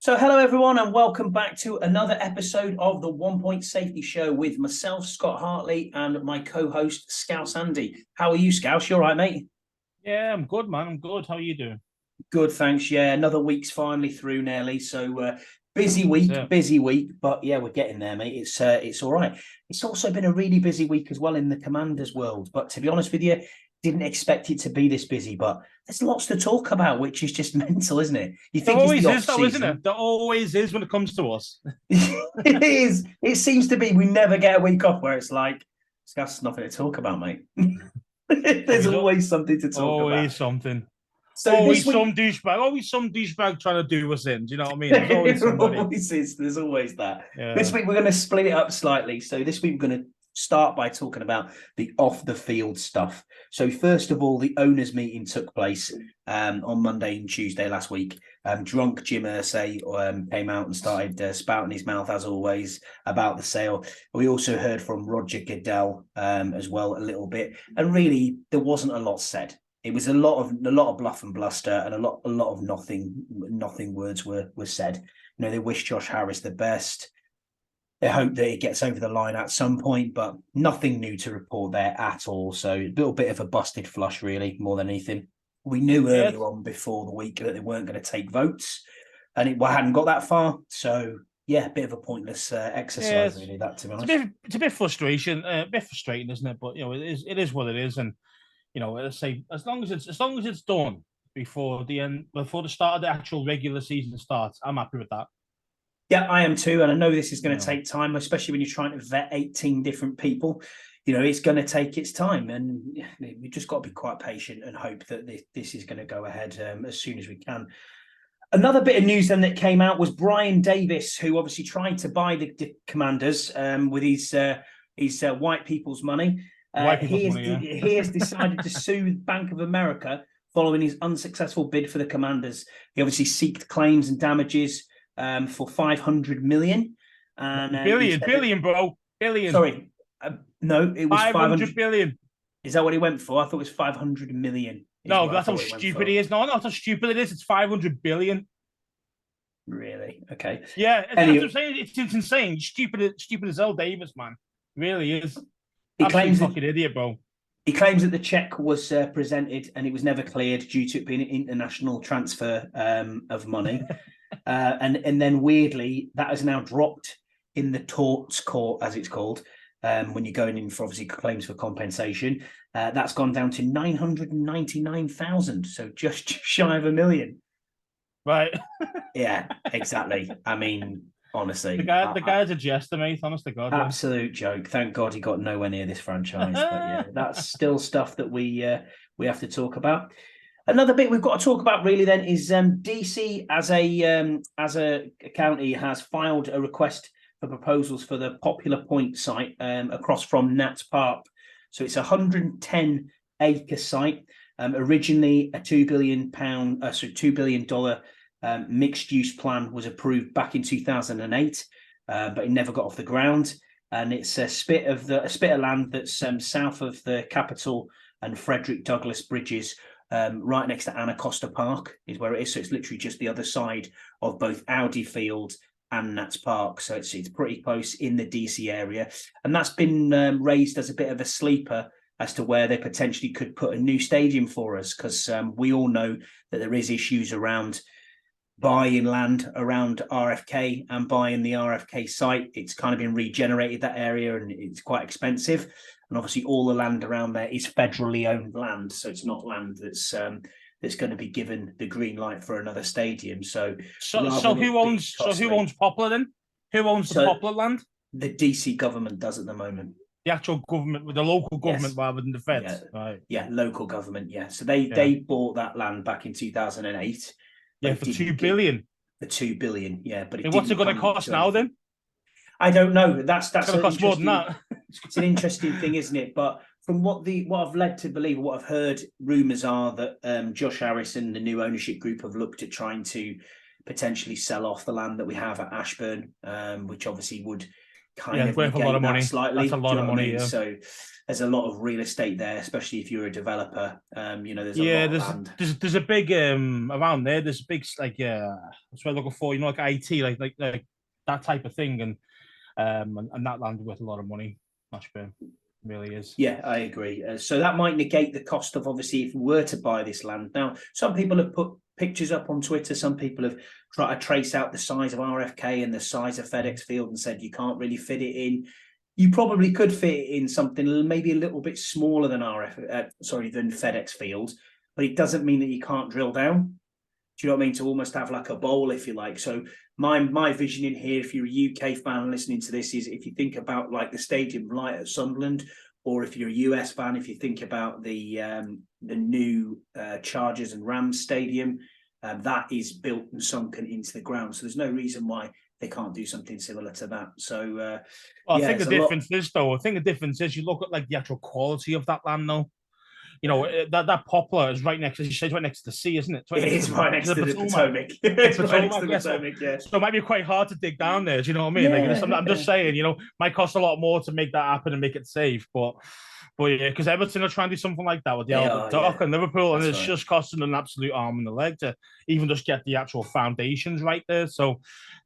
So, hello everyone, and welcome back to another episode of the 1 Point Safety Show with myself, Scott Hartley, and my co-host, Scouse Andy. How are you, Scouse? You all right, mate? Yeah, I'm good, man. I'm good. How are you doing? Good, thanks. Yeah, another week's finally through nearly. So, Yeah. busy week, but yeah, we're getting there, mate. It's all right. It's also been a really busy week as well in the Commanders world. But to be honest with you, didn't expect it to be this busy. But there's lots to talk about, which is just mental, isn't it? You There think it's the always off is, though, isn't season. it? There always is when it comes to us. It is. It seems to be. We never get a week off where it's like, that's nothing to talk about, mate. There's Always, always something to talk about. always something. So this week, Always some douchebag trying to do us in. Do you know what I mean? There's always there somebody. always is. There's always that. This Yeah. week we're going to split it up slightly. So this week we're going to start by talking about the off the field stuff. So first of all, the owners' meeting took place on Monday and Tuesday last week. Drunk Jim Irsay came out and started spouting his mouth as always about the sale. We also heard from Roger Goodell as well a little bit, and really there wasn't a lot said. It was a lot of bluff and bluster, and a lot of nothing words were said. You know, they wish Josh Harris the best. They hope that it gets over the line at some point, but nothing new to report there at all. So a little bit of a busted flush, really, more than anything. We knew Yes. earlier on before the week that they weren't going to take votes, and it hadn't got that far. So yeah, a bit of a pointless exercise, Yes. really. That, to be honest. It's a bit a bit frustrating, isn't it? But it is what it is, and let's say as long as it's done before the start of the actual regular season starts, I'm happy with that. Yeah, I am too. And I know this is going to No. take time, especially when you're trying to vet 18 different people. You know, it's going to take its time. And we've just got to be quite patient and hope that this is going to go ahead as soon as we can. Another bit of news then that came out was Brian Davis, who obviously tried to buy the Commanders with his white people's money. White people's money, yeah. He has decided to sue Bank of America following his unsuccessful bid for the Commanders. He obviously sought claims and damages for 500 million. And Billion, bro. Billion. Sorry, no, it was 500 billion. Is that what he went for? I thought it was 500 million. No, that's how stupid he is. No, not how stupid it is. It's 500 billion. Really? Okay. Yeah, Anyway, I'm saying. It's insane. Stupid as hell, Davis, man. Really is. He Absolute claims fucking idiot, bro. He claims that the check was presented and it was never cleared due to it being an international transfer of money. And then weirdly, that has now dropped in the torts court, as it's called, when you're going in for obviously claims for compensation. That's gone down to 999,000, so just shy of 1 million. Right. Yeah, exactly. I mean, honestly, the guy's a jester, mate. Honest to God. Absolute joke. Thank God he got nowhere near this franchise. But yeah, that's still stuff that we have to talk about. Another bit we've got to talk about really then is DC as a county has filed a request for proposals for the Popular Point site across from Nats Park. So it's a 110-acre site. Originally a $2 billion mixed use plan was approved back in 2008, but it never got off the ground. And it's a spit of land that's south of the Capitol and Frederick Douglass bridges, right next to Anacosta Park is where it is. So it's literally just the other side of both Audi Field and Nats Park. So it's pretty close in the DC area. And that's been raised as a bit of a sleeper as to where they potentially could put a new stadium for us, because we all know that there is issues around buying land around RFK and buying the RFK site. It's kind of been regenerated, that area, and it's quite expensive. And obviously all the land around there is federally owned land. So it's not land that's going to be given the green light for another stadium. So who owns Poplar then? Who owns the Poplar land? The DC government does at the moment. The actual government, with the local government, rather than the feds. Yeah. Right. Yeah, local government, yeah. So they bought that land back in 2008. Yeah, for $2 billion. For $2 billion, yeah. But what's it going to cost now then? I don't know. That's going to cost more than that. It's an interesting thing, isn't it? But from what I've led to believe, what I've heard, rumours are that Josh Harris and the new ownership group have looked at trying to potentially sell off the land that we have at Ashburn, which obviously would kind of worth a lot negate of that money. slightly. That's a lot of money. Yeah. So there's a lot of real estate there, especially if you're a developer. There's a Yeah, lot of land. there's a big around there. There's a big like that's what I'm looking for. Like IT, like that type of thing, and that land worth a lot of money. Ashburn really is. Yeah, I agree. So that might negate the cost of, obviously, if we were to buy this land. Now, some people have put pictures up on Twitter. Some people have tried to trace out the size of RFK and the size of FedEx Field and said you can't really fit it in. You probably could fit it in something maybe a little bit smaller than than FedEx Field, but it doesn't mean that you can't drill down. Do you know what I mean? To almost have like a bowl, if you like. So my vision in here, if you're a UK fan listening to this, is if you think about like the stadium light at Sunderland, or if you're a US fan, if you think about the new Chargers and Rams stadium, that is built and sunken into the ground. So there's no reason why they can't do something similar to that. So I think the difference is though. I think the difference is you look at like the actual quality of that land though. That poplar is right next, as you say, right next to the sea, isn't it? It is right next to the Potomac. It's right next to the Potomac, yeah. So it might be quite hard to dig down there. Do you know what I mean? Yeah, I'm just saying, might cost a lot more to make that happen and make it safe. But yeah, because Everton are trying to do something like that with the Albert Dock and Liverpool, and it's just costing an absolute arm and a leg to even just get the actual foundations right there. So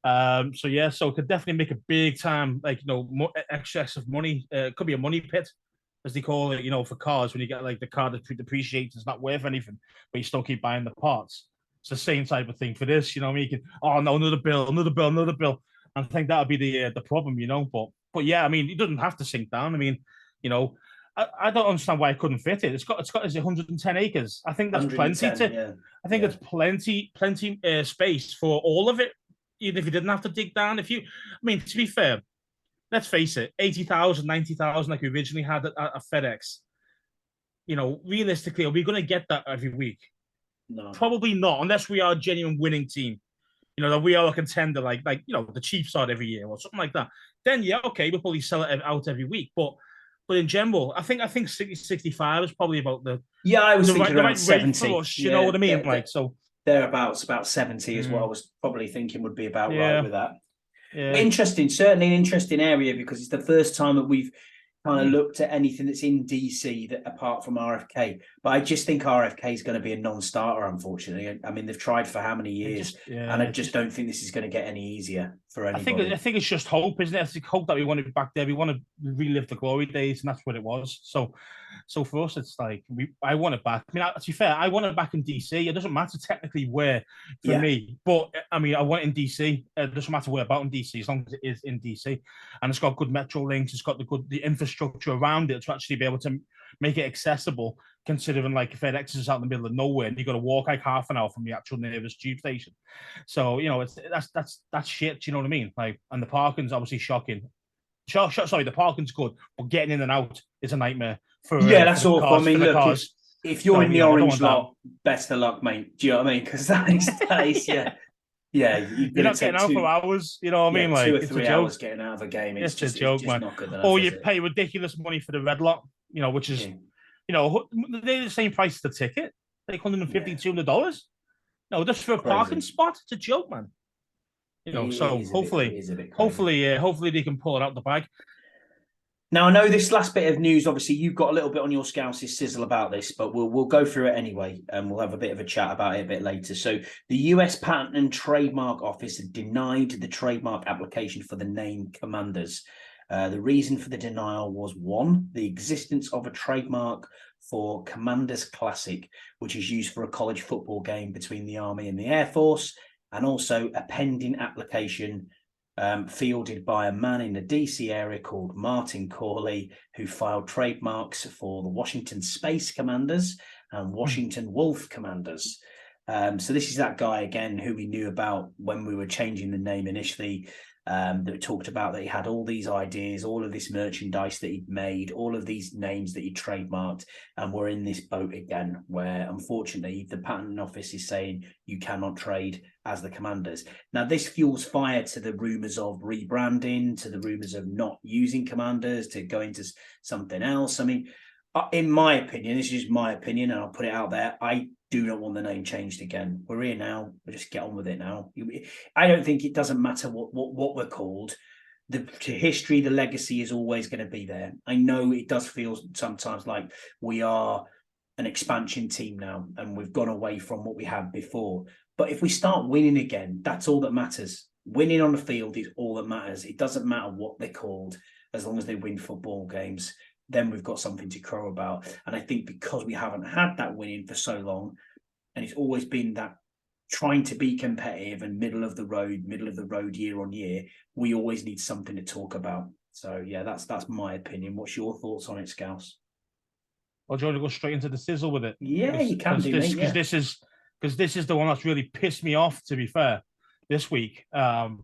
it could definitely make a big time, excess of money. It could be a money pit, as they call it, for cars, when you get like the car that depreciates, it's not worth anything, but you still keep buying the parts. It's the same type of thing for this, you can, oh no, another bill. And I think that would be the problem, But yeah, I mean, it doesn't have to sink down. I mean, I don't understand why I couldn't fit it. It's got is it 110 acres? I think that's plenty I think it's plenty space for all of it, even if you didn't have to dig down. To be fair, let's face it, 80,000, 90,000 like we originally had at FedEx. Realistically, are we going to get that every week? No. Probably not, unless we are a genuine winning team. That we are a contender like the Chiefs are every year or something like that. Then, yeah, okay, we'll probably sell it out every week. But in general, I think 60, 65 is probably about the... Yeah, I was thinking around 70. Us, you know what I mean? Thereabouts, about 70 is what I was probably thinking would be about right with that. Yeah. Interesting, certainly an interesting area, because it's the first time that we've kind of looked at anything that's in DC that apart from RFK. But I just think RFK is going to be a non-starter, unfortunately. I mean, they've tried for how many years, and I just don't think this is going to get any easier for anybody. I think it's just hope, isn't it? It's hope that we want it back there. We want to relive the glory days, and that's what it was. So for us, it's like I want it back. I mean, to be fair, I want it back in DC. It doesn't matter technically where for me, but I mean, I want it in DC. It doesn't matter where about in DC, as long as it is in DC, and it's got good metro links. It's got the infrastructure around it to actually be able to make it accessible. Considering like FedEx is out in the middle of nowhere, and you got to walk like half an hour from the actual nearest tube station. So that's shit. Do you know what I mean? Like, and the parking's obviously shocking. Sorry, the parking's good, but getting in and out is a nightmare. That's awful. I mean, look, if you're in the orange lot, best of luck, mate. Do you know what I mean? Because that is yeah. You're not getting out for hours. You know what I mean? Like 2 or 3 hours getting out of a game. It's a joke, man. Not good enough, or you pay ridiculous money for the red lot, which is, they're the same price as the ticket, like $150, $200. No, just for a parking spot. It's a joke, man. So hopefully they can pull it out the bag. Now, I know this last bit of news, obviously, you've got a little bit on your Scousey sizzle about this, but we'll go through it anyway, and we'll have a bit of a chat about it a bit later. So the US Patent and Trademark Office denied the trademark application for the name Commanders. The reason for the denial was, one, the existence of a trademark for Commanders Classic, which is used for a college football game between the Army and the Air Force, and also a pending application fielded by a man in the DC area called Martin Mccaulay, who filed trademarks for the Washington Space Commanders and Washington Wolf Commanders. So this is that guy again who we knew about when we were changing the name initially, that talked about that he had all these ideas, all of this merchandise that he'd made, all of these names that he trademarked, and we're in this boat again where unfortunately the patent office is saying you cannot trade as the Commanders. Now this fuels fire to the rumours of rebranding, to the rumours of not using Commanders, to go into something else. I mean, in my opinion, this is just my opinion, and I'll put it out there, I do not want the name changed again. We're here now. We'll just get on with it now. I don't think it doesn't matter what we're called. the history, the legacy is always going to be there. I know it does feel sometimes like we are an expansion team now and we've gone away from what we had before. But if we start winning again, that's all that matters. Winning on the field is all that matters. It doesn't matter what they're called, as long as they win football games, then we've got something to crow about. And I think because we haven't had that winning for so long, and it's always been that trying to be competitive and middle of the road year on year, we always need something to talk about. So yeah, that's my opinion. What's your thoughts on it, Scouse? Or do you want to go straight into the sizzle with it? Yeah, you can do, mate. Because this is the one that's really pissed me off, to be fair, this week. How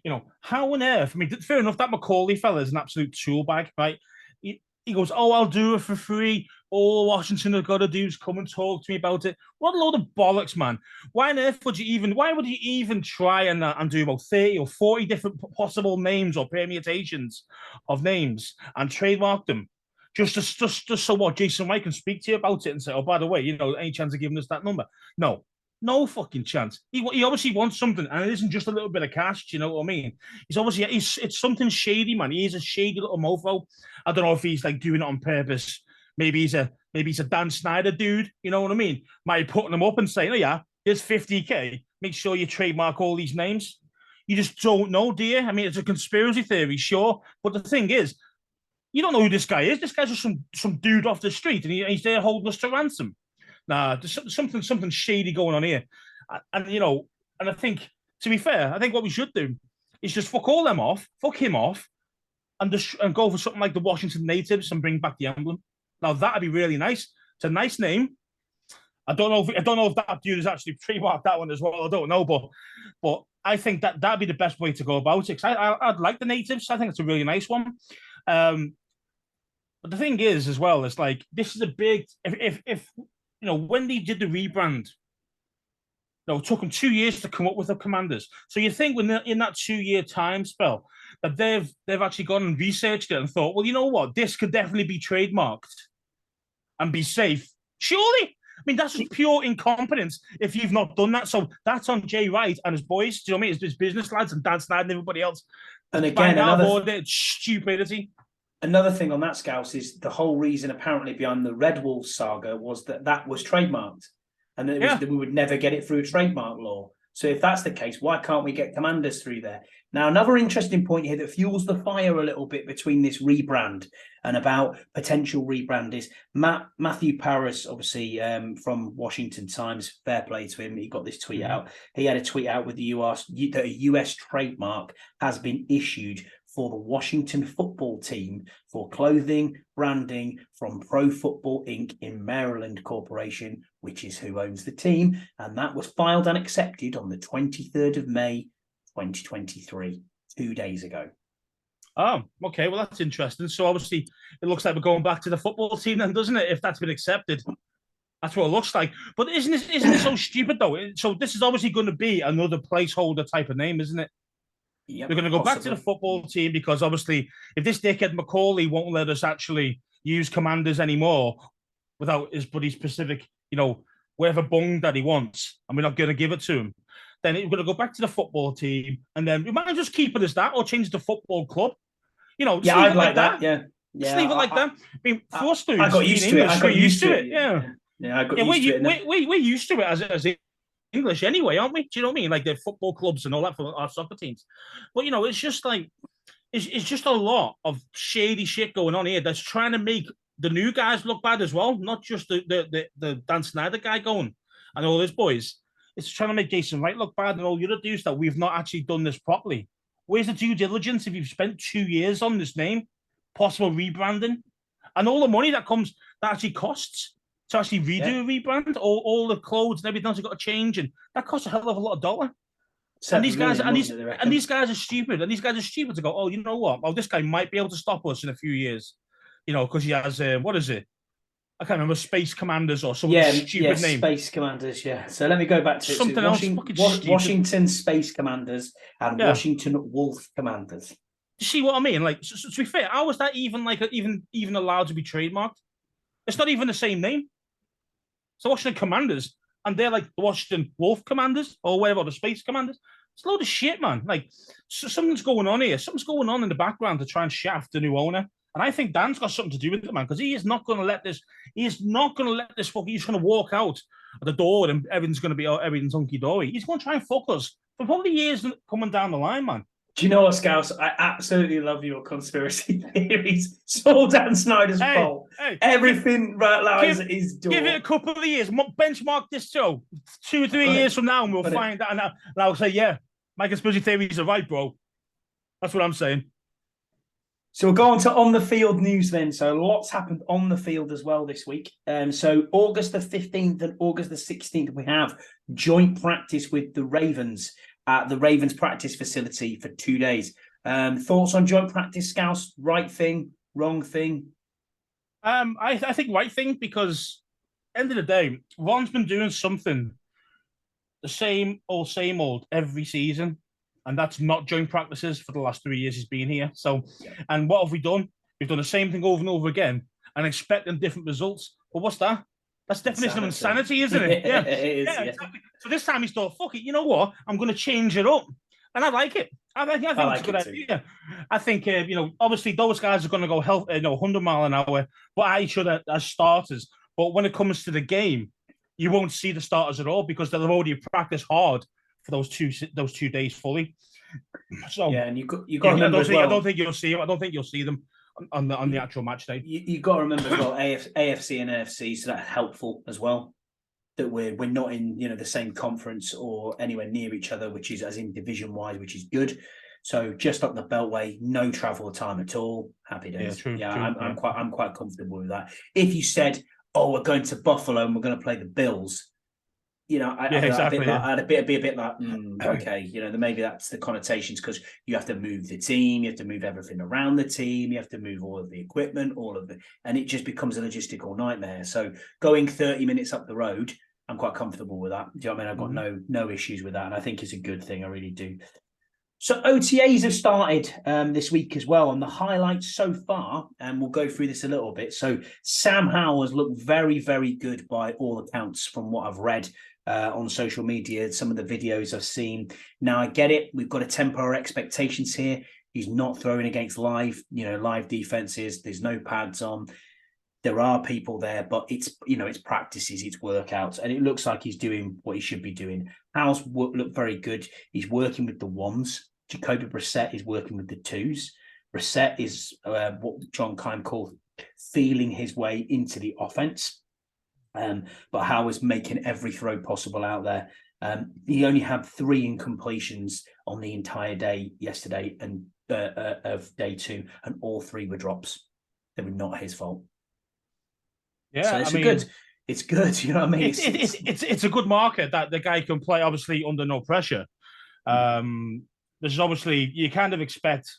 on earth? I mean, fair enough, that Mccaulay fella is an absolute tool bag, right? He goes, oh, I'll do it for free. All Washington have got to do is come and talk to me about it. What a load of bollocks, man. Why on earth would you even try and do about 30 or 40 different possible names or permutations of names and trademark them? Just so what, Jason White can speak to you about it and say, oh, by the way, any chance of giving us that number? No fucking chance. He obviously wants something, and it isn't just a little bit of cash. Do you know what I mean? It's something shady, man. He is a shady little mofo. I don't know if he's like doing it on purpose. Maybe he's a Dan Snyder dude. You know what I mean? Might be putting them up and saying, oh yeah, here's 50K. Make sure you trademark all these names. You just don't know, do you? I mean, it's a conspiracy theory, sure, but the thing is, you don't know who this guy is. This guy's just some dude off the street, and he's there holding us to ransom. Nah, there's something shady going on here, and I think, to be fair, I think what we should do is just fuck all them off, fuck him off, and go for something like the Washington Natives and bring back the emblem. Now that'd be really nice. It's a nice name. I don't know if that dude has actually trademarked that one as well. I don't know, but I think that'd be the best way to go about it. Because I'd like the Natives. I think it's a really nice one. But the thing is, as well, it's like this is a big. If when they did the rebrand, it took them 2 years to come up with the Commanders. So you think when they're in that 2 year time spell that they've actually gone and researched it and thought, well, you know what, this could definitely be trademarked and be safe. Surely, I mean, that's just pure incompetence if you've not done that. So that's on Jay Wright and his boys. Do you know what I mean? His business lads and Dan Snyder and everybody else. And again, another stupidity. Another thing on that, Scouse, is the whole reason apparently behind the Red Wolves saga was that was trademarked, and that we would never get it through trademark law. So if that's the case, why can't we get Commanders through there? Now, another interesting point here that fuels the fire a little bit between this rebrand and about potential rebrand is Matthew Paris, obviously from Washington Times. Fair play to him. He got this tweet out. He had a tweet out with the US trademark has been issued for the Washington football team for clothing, branding from Pro Football Inc. in Maryland Corporation, which is who owns the team. And that was filed and accepted on the 23rd of May, 2023, 2 days ago. Oh, okay. Well, that's interesting. So obviously it looks like we're going back to the football team then, doesn't it? If that's been accepted. That's what it looks like. But isn't it so stupid though? So this is obviously going to be another placeholder type of name, isn't it? Yep, we're going to go back to the football team because obviously if this dickhead Mccaulay won't let us actually use Commanders anymore without his buddy specific, whatever bung that he wants, and we're not going to give it to him, then we're going to go back to the football team, and then we might just keep it as that or change the football club. Yeah, I'd like that. Yeah. Just leave it like that. I mean, for us dudes, I got used to it. I got used to it. Yeah. Yeah, I got used to it. We're used to it as English anyway, aren't we? Do you know what I mean? Like the football clubs and all that for our soccer teams. But it's just like it's just a lot of shady shit going on here that's trying to make the new guys look bad as well, not just the Dan Snyder guy going and all his boys. It's trying to make Jason Wright look bad and all the other dudes that we've not actually done this properly. Where's the due diligence if you've spent 2 years on this name, possible rebranding, and all the money that actually costs to actually redo a rebrand, all the clothes and everything else you've got to change, and that costs a hell of a lot of dollar. And these guys are stupid. And these guys are stupid to go, oh, you know what? Oh, this guy might be able to stop us in a few years, because he has what is it? I can't remember, Space Commanders or some stupid name. Space Commanders, yeah. So let me go back to something else. Washington Space Commanders and Washington Wolf Commanders. You see what I mean? Like, so to be fair, how was that even even allowed to be trademarked? It's not even the same name. So Washington Commanders, and they're like the Washington Wolf Commanders or whatever, the Space Commanders. It's a load of shit, man. Like, something's going on here. Something's going on in the background to try and shaft the new owner. And I think Dan's got something to do with it, man, because he is not going to let this. He is not going to let this fuck. He's going to walk out at the door and everything's going to be everything's hunky dory. He's going to try and fuck us for probably years coming down the line, man. Do you know what, Scouse? I absolutely love your conspiracy theories. It's all Dan Snyder's fault. Everything right now is his door. Give it a couple of years. Benchmark this show 2 or 3 years from now, and we'll find out. And I'll say, yeah, my conspiracy theories are right, bro. That's what I'm saying. So we'll go on to on the field news then. So lots happened on the field as well this week. So August the 15th and August the 16th, we have joint practice with the Ravens at the Ravens practice facility for 2 days. Thoughts on joint practice, Scouse? Right thing, wrong thing? I think right thing, because end of the day, Ron's been doing something the same old every season. And that's not joint practices for the last 3 years he's been here. So, and what have we done? We've done the same thing over and over again and expecting different results. But what's that? That's definition of insanity, isn't it? Yeah, it is, yeah. Exactly. So this time he's thought, fuck it, you know what? I'm going to change it up. And I like it. I think it's a good idea. I think, obviously those guys are going to go 100 mile an hour, but I should as starters. But when it comes to the game, you won't see the starters at all because they'll already practice hard for those 2 days fully. So yeah, and you got to remember I don't think you'll see them. I don't think you'll see them on the actual match day. You got to remember as well, AFC and NFC, so that's helpful as well. That we're not in the same conference or anywhere near each other, which is as in division wise, which is good. So just up the Beltway, no travel time at all. Happy days. Yeah, true, I'm quite comfortable with that. If you said, "Oh, we're going to Buffalo and we're going to play the Bills," I'd be a bit like, okay, then maybe that's the connotations because you have to move the team, you have to move everything around the team, you have to move all of the equipment, and it just becomes a logistical nightmare. So going 30 minutes up the road, I'm quite comfortable with that. Do you know what I mean? I've got no issues with that, and I think it's a good thing. I really do. So OTAs have started this week as well, and the highlights so far, and we'll go through this a little bit. So Sam Howell has looked very, very good by all accounts from what I've read on social media, some of the videos I've seen. Now, I get it. We've got to temper our expectations here. He's not throwing against live defenses. There's no pads on. There are people there, but it's practices, it's workouts, and it looks like he's doing what he should be doing. Howell's looked very good. He's working with the ones. Jacoby Brissett is working with the twos. Brissett is what John Keim called feeling his way into the offense. But Howell is making every throw possible out there. He only had 3 incompletions on the entire day yesterday and of day 2, and all 3 were drops. They were not his fault. Yeah, so good. It's good. You know what I mean? It's a good marker that the guy can play obviously under no pressure. There's obviously you kind of expect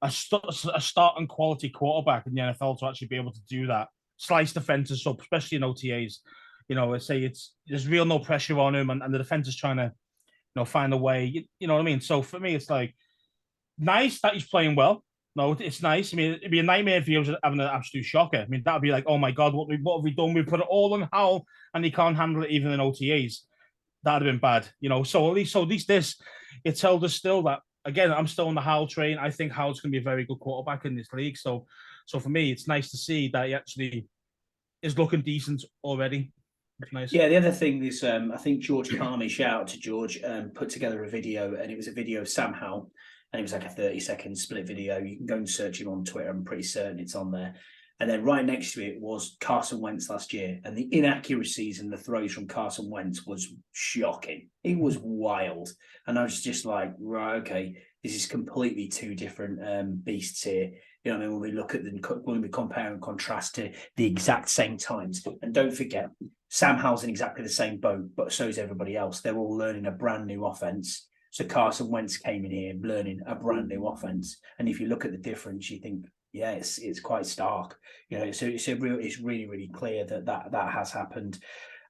a starting quality quarterback in the NFL to actually be able to do that. Slice defenses up, especially in OTAs. Let's say there's real no pressure on him, and the defense is trying to, find a way. You know what I mean? So for me, it's like nice that he's playing well. No, it's nice. I mean, it'd be a nightmare if he was having an absolute shocker. I mean, that'd be like, oh my god, what have we done? We put it all on Howell, and he can't handle it even in OTAs. That'd have been bad. So at least this, it tells us still that again, I'm still on the Howell train. I think Howell's going to be a very good quarterback in this league. So for me, it's nice to see that he actually is looking decent already. It's nice. Yeah, the other thing is, I think George Carmi, shout out to George, put together a video, and it was a video of Sam Howell, and it was like a 30-second split video. You can go and search him on Twitter. I'm pretty certain it's on there. And then right next to it was Carson Wentz last year, and the inaccuracies and the throws from Carson Wentz was shocking. It was wild, and I was just like, right, okay, this is completely 2 different beasts here. You know what I mean? When we look at them, when we compare and contrast to the exact same times, and don't forget, Sam Howell's in exactly the same boat, but so is everybody else. They're all learning a brand new offense. So Carson Wentz came in here learning a brand new offense, and if you look at the difference, you think, yeah, it's quite stark. So it's really, really clear that has happened.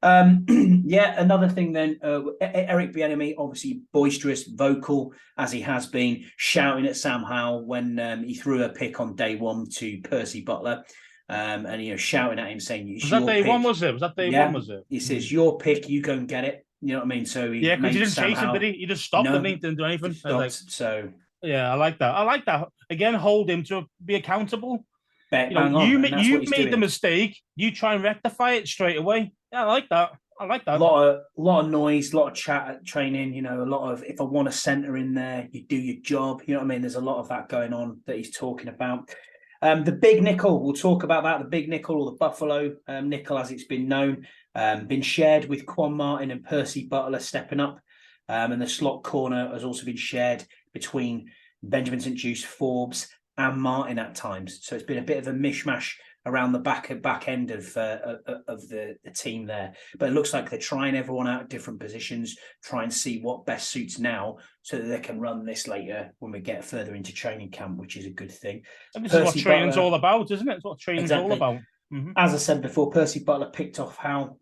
Another thing then, Eric Bieniemy, obviously boisterous, vocal, as he has been, shouting at Sam Howell when he threw a pick on day 1 to Percy Butler, and shouting at him saying, was that day pick. 1, was it? Was that day 1, was it? He says, your pick, you go and get it. You know what I mean? So he Yeah, because he made didn't Sam chase him, did Howell. he? He just stopped, No, didn't he? Didn't do anything. just I was stopped. like, So yeah, I like that. I like that. Again, hold him to be accountable. bang You know, on, and that's what you he's made the doing. mistake. You try and rectify it straight away. Yeah, I like that. I like that. Lot of noise, a lot of chat at training. You know, a lot of, if I want a centre in there, you do your job. You know what I mean? There's a lot of that going on that he's talking about. The big nickel, we'll talk about that. The big nickel, or the Buffalo nickel, as it's been known, been shared with Quan Martin and Percy Butler stepping up. And the slot corner has also been shared between Benjamin St. Juste, Forbes, and Martin at times. So it's been a bit of a mishmash around the back end of the team there. But it looks like they're trying everyone out at different positions, try and see what best suits now, so that they can run this later when we get further into training camp, which is a good thing. And this is what Percy training's Butler, all about, isn't it? It's what training's all exactly. about. Mm-hmm. As I said before, Percy Butler picked off Howe.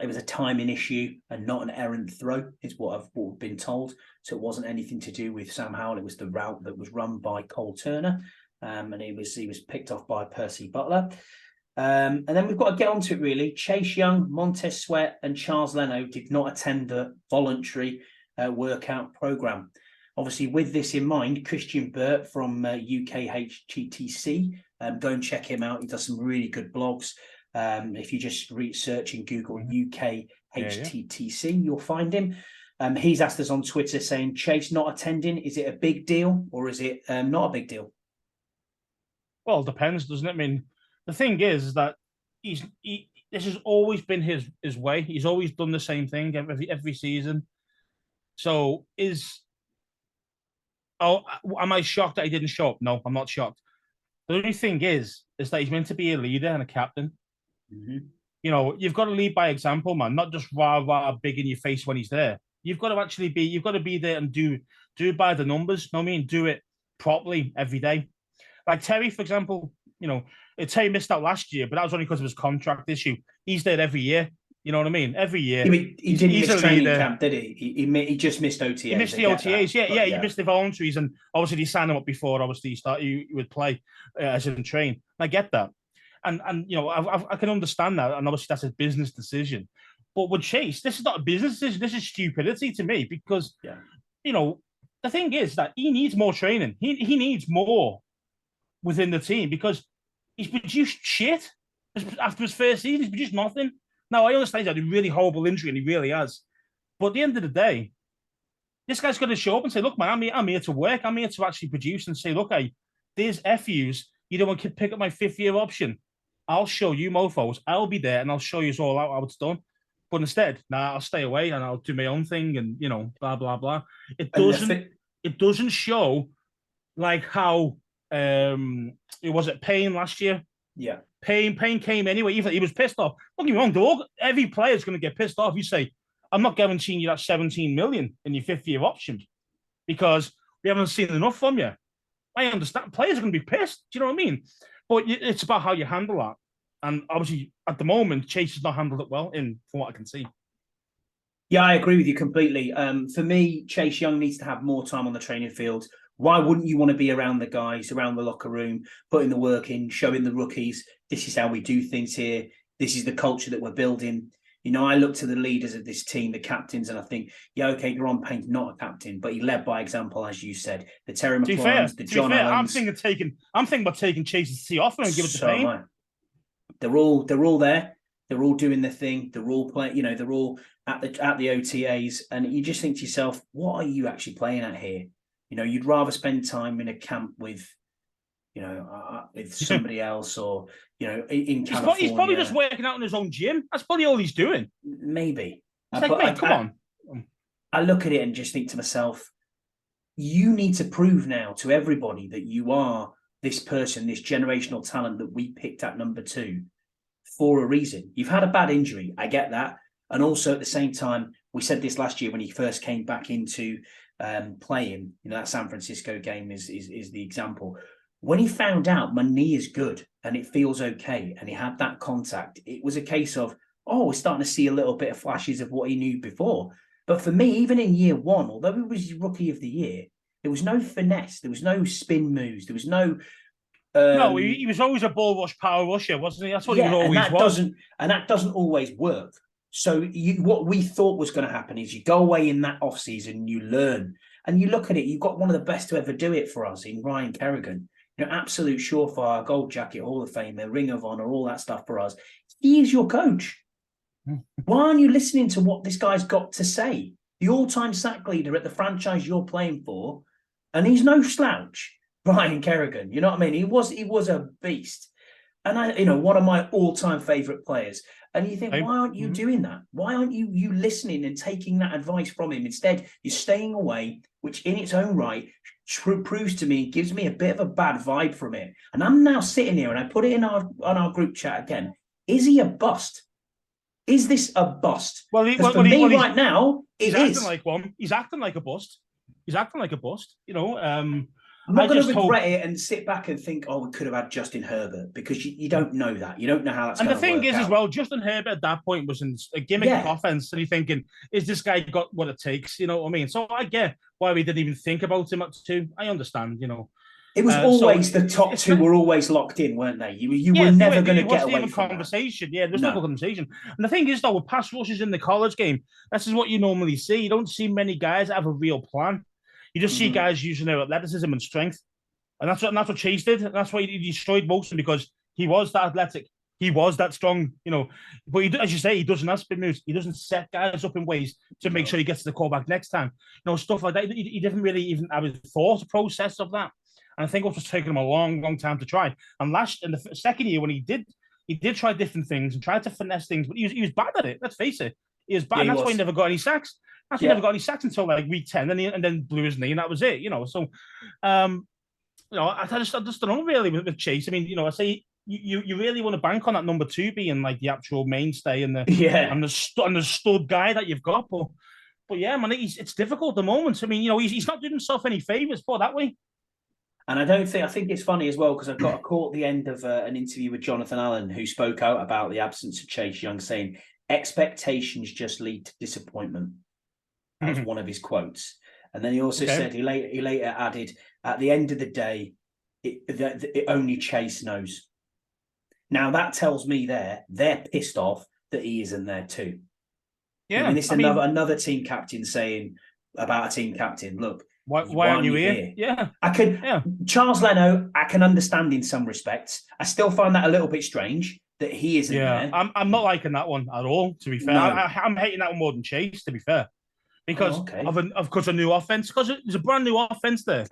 It was a timing issue and not an errant throw, is what I've been told. So it wasn't anything to do with Sam Howell. It was the route that was run by Cole Turner, and he was picked off by Percy Butler. And then we've got to get onto it, really. Chase Young, Montez Sweat, and Charles Leno did not attend the voluntary workout program. Obviously, with this in mind, Christian Burt from UKHTTC, go and check him out. He does some really good blogs. If you just search in Google UKHTTC, you'll find him. He's asked us on Twitter saying, Chase not attending, is it a big deal or is it not a big deal? Well, it depends, doesn't it? I mean, the thing is that this has always been his way. He's always done the same thing every season. So am I shocked that he didn't show up? No, I'm not shocked. The only thing is that he's meant to be a leader and a captain. Mm-hmm. You know, you've got to lead by example, man. Not just rah big in your face when he's there. You've got to actually be. You've got to be there and do by the numbers. You know what I mean? Do it properly every day. Like Terry, for example. You know, Terry missed out last year, but that was only because of his contract issue. He's there every year. You know what I mean? Every year. Yeah, he didn't miss training leader. camp, did he? He just missed OTAs. He missed the OTAs. Yeah. He missed the voluntaries, and obviously he signed him up before. Obviously, he would play as in train. I get that, and you know I can understand that, and obviously that's a business decision. But with Chase, this is not a business decision. This is stupidity to me because you know the thing is that he needs more training. He needs more within the team because he's produced shit after his first season. He's produced nothing. Now I understand he's had a really horrible injury, and he really has. But at the end of the day, this guy's got to show up and say, look, man, I'm here to work. I'm here to actually produce and say, look, hey, there's FUs. You don't want to pick up my 5th-year option. I'll show you mofos. I'll be there and I'll show you all out how it's done. But instead, I'll stay away and I'll do my own thing and, you know, blah, blah, blah. It doesn't show like how, was it Payne last year? Yeah. Payne came anyway. Even he was pissed off. Don't get me wrong, dog. Every player's going to get pissed off. You say, I'm not guaranteeing you that 17 million in your 5th-year option because we haven't seen enough from you. I understand. Players are going to be pissed. Do you know what I mean? But it's about how you handle that. And obviously, at the moment, Chase has not handled it well, from what I can see. Yeah, I agree with you completely. For me, Chase Young needs to have more time on the training field. Why wouldn't you want to be around the guys, around the locker room, putting the work in, showing the rookies, this is how we do things here. This is the culture that we're building. You know, I look to the leaders of this team, the captains, and I think, yeah, okay, Deron Payne's not a captain, but he led by example, as you said. The Terry McLaurins, the John Allens. I'm thinking about taking Chase's T off and give it to Payne. They're all there. They're all doing their thing. They're all playing. You know, they're all at the OTAs, and you just think to yourself, what are you actually playing at here? You know, you'd rather spend time in a camp with, you know, with somebody else, or you know, in California. He's probably just working out in his own gym. That's probably all he's doing. Maybe. It's like, mate, come on. I look at it and just think to myself, you need to prove now to everybody that you are this person, this generational talent that we picked at number 2 for a reason. You've had a bad injury. I get that. And also at the same time, we said this last year when he first came back into playing, you know, that San Francisco game is the example. When he found out my knee is good and it feels okay, and he had that contact, it was a case of, we're starting to see a little bit of flashes of what he knew before. But for me, even in year 1, although he was rookie of the year, there was no finesse, there was no spin moves, there was no. No, he was always a ball rush, power rusher, wasn't he? That's what he always was. And that doesn't always work. So what we thought was going to happen is you go away in that off season, you learn, and you look at it. You've got one of the best to ever do it for us in Ryan Kerrigan, absolute surefire, gold jacket, Hall of Famer, Ring of Honor, all that stuff for us. He is your coach. Why aren't you listening to what this guy's got to say? The all-time sack leader at the franchise you're playing for, and he's no slouch, Ryan Kerrigan. You know what I mean? He was a beast, and one of my all-time favorite players. And you think, why aren't you doing that? Why aren't you listening and taking that advice from him? Instead, you're staying away, which in its own right proves to me, gives me a bit of a bad vibe from it. And I'm now sitting here, and I put it on our group chat again. Is he a bust? Is this a bust? Well, right now, he's acting like one. He's acting like a bust. He's acting like a bust. I'm not going to regret it and sit back and think, we could have had Justin Herbert, because you don't know that. You don't know how that's going to work out. And the thing is, as well, Justin Herbert at that point was in a gimmick offense, and you're thinking, is this guy got what it takes? You know what I mean? So I get why we didn't even think about him at 2. I understand, It was always the top 2 were always locked in, weren't they? You were never going to get away from conversation. Yeah, there's no conversation. And the thing is, though, with pass rushes in the college game, this is what you normally see. You don't see many guys that have a real plan. You just see guys using their athleticism and strength. And that's what Chase did. And that's why he destroyed most of them, because he was that athletic. He was that strong, But as you say, he doesn't have spin moves. He doesn't set guys up in ways to make sure he gets to the quarterback next time. Stuff like that. He didn't really even have a thought process of that. And I think it was taking him a long, long time to try. And in the second year, when he did try different things and tried to finesse things, but he was bad at it. Let's face it. He was bad. And that's why he never got any sacks. That's why he never got any sacks until like week 10, and then blew his knee, and that was it. So, I just don't know really with Chase. I mean, I say you really want to bank on that number 2 being like the actual mainstay and the stud guy that you've got. But yeah, man, it's difficult at the moment. I mean, he's not doing himself any favors, put that way. And I think it's funny as well, because I caught the end of an interview with Jonathan Allen, who spoke out about the absence of Chase Young, saying expectations just lead to disappointment. That was one of his quotes. And then he also said, he later added, at the end of the day, it only Chase knows. Now that tells me they're pissed off that he isn't there too. Yeah, I mean, it's another team captain saying about a team captain, look, why aren't you here? Yeah, Charles Leno, I can understand in some respects. I still find that a little bit strange that he isn't there. I'm not liking that one at all. To be fair, no. I'm hating that one more than Chase. To be fair. Because of a new offense, because there's a brand new offense there,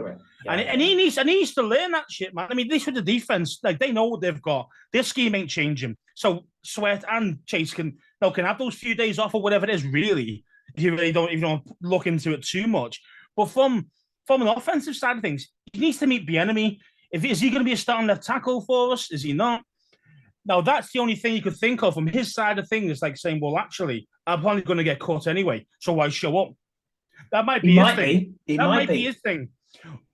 and he needs to learn that shit, man. I mean, this with the defense, like they know what they've got. Their scheme ain't changing, so Sweat and Chase can have those few days off or whatever it is. Really, if you really don't even look into it too much. But from an offensive side of things, he needs to meet Bieniemy. Is he going to be a starting left tackle for us? Is he not? Now, that's the only thing you could think of from his side of things, like saying, well, actually, I'm probably going to get cut anyway, so why show up? That might be his thing. That might be his thing.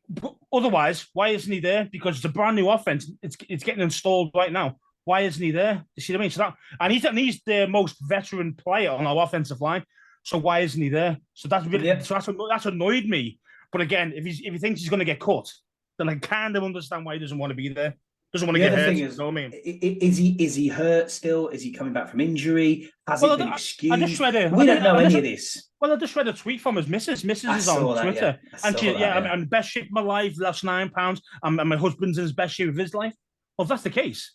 But otherwise, why isn't he there? Because it's a brand new offense. It's getting installed right now. Why isn't he there? You see what I mean? So he's the most veteran player on our offensive line. So why isn't he there? So that's annoyed me. But again, if he thinks he's going to get cut, then I kind of understand why he doesn't want to be there. Doesn't want to get hurt. You know what I mean? Is he hurt still? Is he coming back from injury? Has it been excused? I just read we don't know any of this. Well, I just read a tweet from his missus. Missus is on Twitter. And I'm in best shape of my life, lost 9 pounds, and my husband's in his best shape of his life. Well, if that's the case,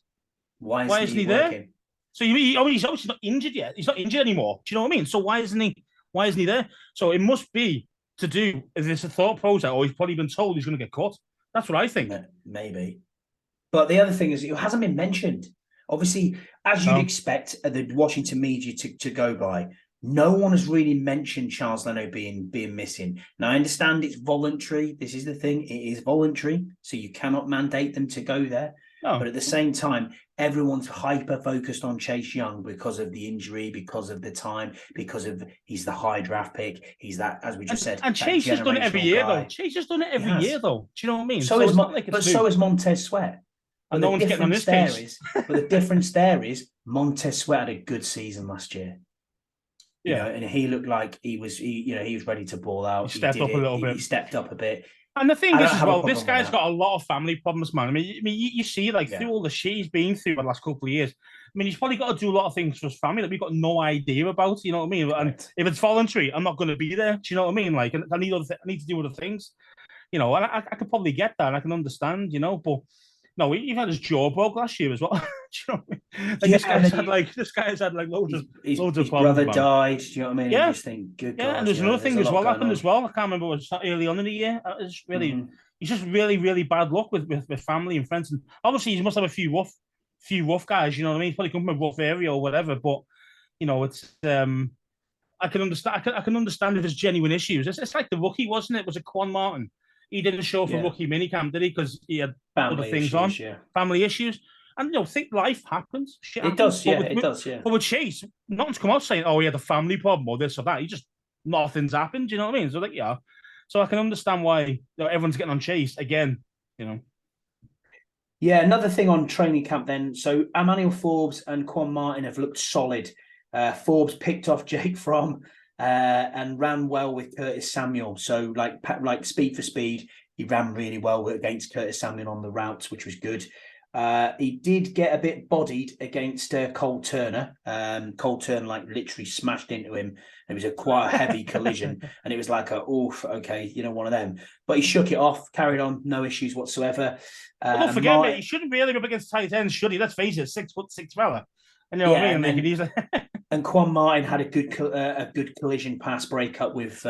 why isn't he there? So he's obviously not injured yet. He's not injured anymore. Do you know what I mean? So why isn't he there? So it must be to do, if it's a thought process, or he's probably been told he's going to get cut. That's what I think. Maybe. But the other thing is, it hasn't been mentioned. Obviously, as you'd expect the Washington media to go by, no one has really mentioned Charles Leno being missing. Now, I understand it's voluntary. This is the thing. It is voluntary, so you cannot mandate them to go there. No. But at the same time, everyone's hyper-focused on Chase Young because of the injury, because of the time, because of he's the high draft pick. He's that, as we just said. And Chase has done it every year, though. Chase has done it every year, though. Do you know what I mean? So is Montez Sweat. And no one's getting on this case. But the difference there is Montez Sweat had a good season last year. Yeah, and he looked like he was ready to ball out. He stepped up a little bit. He stepped up a bit. And the thing is, as well, this guy's got a lot of family problems, man. I mean, you see, through all the shit he's been through the last couple of years, mean, he's probably got to do a lot of things for his family that we've got no idea about. You know what I mean? And Correct. if it's voluntary, I'm not going to be there. Do you know what I mean? Like, I need I need to do other things. You know, and I could probably get that. I can understand. You know, but no, he had his jaw broke last year as well. Do you know what I mean? Like Yeah, this guy's had like loads his of problems, brother man. died. Do you know what I mean? And you Yeah, just think, good yeah, and God, there's you know, another there's thing a as lot well going happened on. as well. I can't remember what it was early on in the year. It's really, Mhm. he's just really bad luck with family and friends, and obviously he must have a few rough guys. You know what I mean? He's probably come from a rough area or whatever, but you know, it's I can understand. I can understand if there's genuine issues. It's like the rookie, wasn't it? Was it Quan Martin? He didn't show for Yeah, rookie minicamp, did he? Because he had other family things on, issues. Yeah, family issues, and you know, think life happens, shit it happens. does. Yeah, it does. Yeah. But with Chase, nothing's come out saying, "Oh, he had a family problem or this or that." He just nothing's happened. Do you know what I mean? So like, yeah. So I can understand why everyone's getting on Chase again. You know. Yeah, another thing on training camp then. So Emmanuel Forbes and Quan Martin have looked solid. Forbes picked off Jake Fromm and ran well with Curtis Samuel. So like speed for speed, he ran really well against Curtis Samuel on the routes, which was good. He did get a bit bodied against Cole Turner. Cole Turner like literally smashed into him. It was quite a heavy collision, and it was like oof, okay, you know, one of them. But he shook it off, carried on, no issues whatsoever. But don't forget, mate, he shouldn't really be up against tight ends, should he? Let's face it, 6'6" fella. And you know what I mean? They could easily. And Quan Martin had a good collision pass breakup with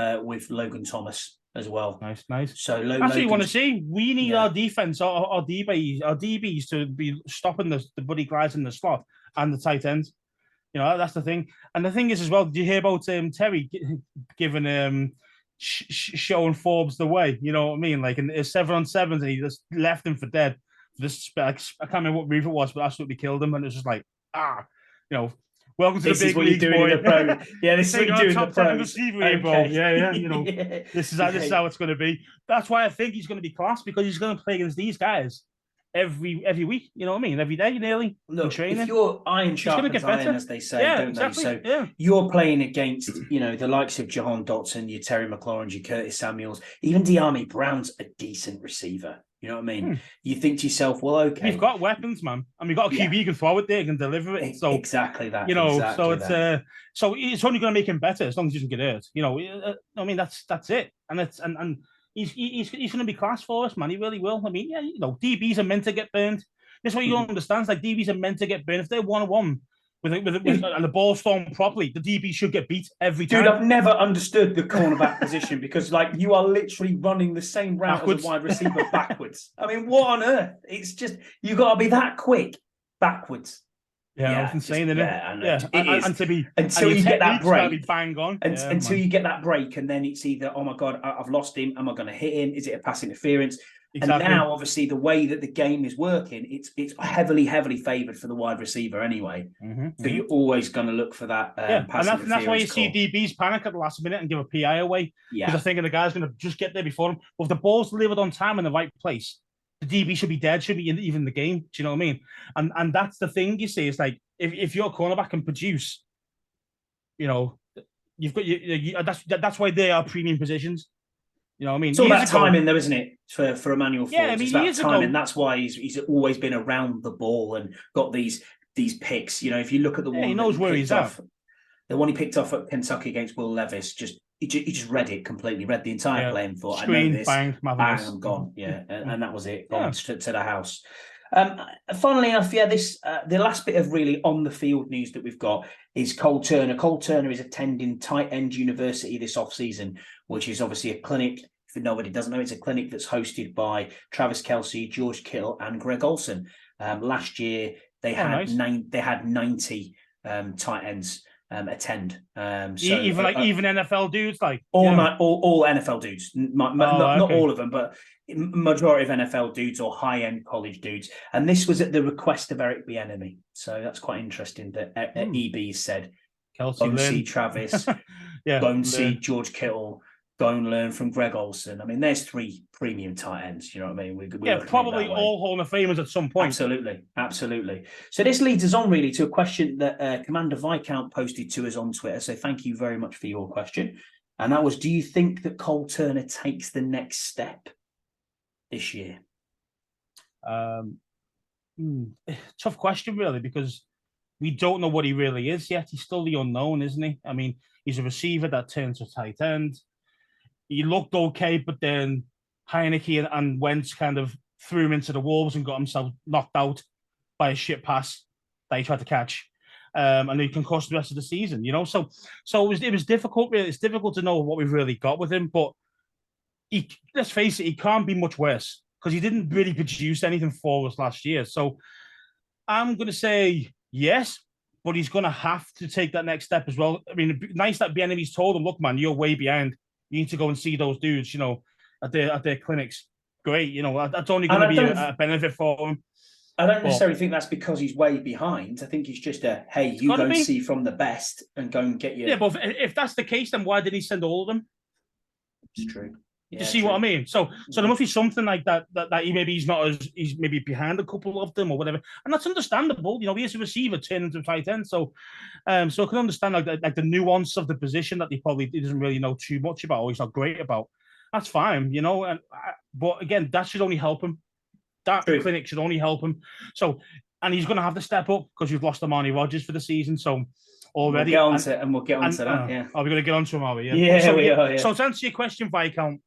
Logan Thomas as well. Nice. So That's what you want to see. We need our defense, our DBs to be stopping the buddy guys in the slot and the tight ends. You know, that's the thing. And the thing is as well, did you hear about Terry giving showing Forbes the way? You know what I mean? Like in 7-on-7s, and he just left him for dead. This I can't remember what move it was, but absolutely killed him. And it was just like, you know, welcome to the big leagues, boy. Yeah, this is what you do in the pros. Receiver here, bro. Yeah. You know, yeah. this is how it's going to be. That's why I think he's going to be class, because he's going to play against these guys every week. You know what I mean? Every day, nearly. Look, if you're iron sharpens iron, as they say, don't exactly. they? So you're playing against, you know, the likes of Jahan Dotson, your Terry McLaurin, your Curtis Samuels, even De'Ami Brown's a decent receiver. You know what I mean? You think to yourself, well, okay, we've got weapons, man, and we've got a QB who can throw it there, can deliver it. So exactly that. You know, exactly so it's only going to make him better as long as he doesn't get hurt. You know, I mean that's it, and it's and he's going to be class for us, man. He really will. I mean, yeah, you know, DBs are meant to get burned. That's what you don't understand. Like DBs are meant to get burned. If they're 1-on-1 with and the ball's thrown properly, the DB should get beat every time. Dude, I've never understood the cornerback position, because like you are literally running the same route backwards. As a wide receiver backwards. I mean, what on earth? It's just you got to be that quick backwards. Yeah, it's insane, isn't it? Yeah, I know. It is. And to be until you get that break, be bang on. Until you get that break, and then it's either, oh my God, I've lost him. Am I going to hit him? Is it a pass interference? Exactly. And now, obviously, the way that the game is working, it's heavily favoured for the wide receiver anyway. So you're always going to look for that. And that's why you see DBs panic at the last minute and give a PI away. Because they're thinking the guy's going to just get there before him. But if the ball's delivered on time in the right place, the DB should be dead, should be in even the game. Do you know what I mean? And that's the thing you see. It's like if your cornerback can produce, you know, you've got that's why they are premium positions. You know what I mean? It's all about timing, though, isn't it? For Emmanuel Forbes, I mean, it's about timing. That's why he's always been around the ball and got these picks. You know, if you look at the one he knows where he's at. The one he picked off at Kentucky against Will Levis, he just read it completely, read the entire play and thought, Screen, I know this, bang, I'm gone. Yeah, and that was it. Gone to the house. Funnily enough, this the last bit of really on the field news that we've got is Cole Turner. Cole Turner is attending Tight End University this offseason, which is obviously a clinic. If nobody doesn't know, it's a clinic that's hosted by Travis Kelce, George Kittle, and Greg Olsen. Last year they had 90 tight ends attend. Even NFL dudes, like all NFL dudes, not all of them, but majority of NFL dudes or high end college dudes. And this was at the request of Eric Bieniemy. So that's quite interesting that EB said, Kelce, go and see Travis, go and see George Kittle, go and learn from Greg Olsen. I mean, there's 3 premium tight ends. You know what I mean? We probably all Hall of Famers at some point. Absolutely. So this leads us on really to a question that Commander Viscount posted to us on Twitter. So thank you very much for your question. And that was, do you think that Cole Turner takes the next step this year? Tough question, really, because we don't know what he really is yet. He's still the unknown, isn't he? I mean, he's a receiver that turns to tight end. He looked okay, but then Heineke and Wentz kind of threw him into the wolves and got himself knocked out by a shit pass that he tried to catch. And he concussed the rest of the season, So it was difficult. Really, it's difficult to know what we've really got with him. But let's face it, he can't be much worse because he didn't really produce anything for us last year. So I'm going to say yes, but he's going to have to take that next step as well. I mean, nice that Bieniemy's told him, look, man, you're way behind. You need to go and see those dudes, at their clinics. Great, that's only going to be a benefit for him. I don't necessarily think that's because he's way behind. I think he's just hey, you go and see from the best and go and get your... Yeah, but if that's the case, then why did he send all of them? It's true. Yeah, you see what I mean? So there must be something like that he's maybe behind a couple of them or whatever, and that's understandable. He is a receiver turning into a tight end, so I can understand like the nuance of the position that he doesn't really know too much about, or he's not great about. That's fine, but again, that should only help him. That clinic should only help him. So, and he's going to have to step up because we've lost Armani Rodgers for the season. So already, we'll get on to that. Yeah, are we going to get on to him? Are we? Yeah, so, we are. Yeah. So to answer your question, Viscount,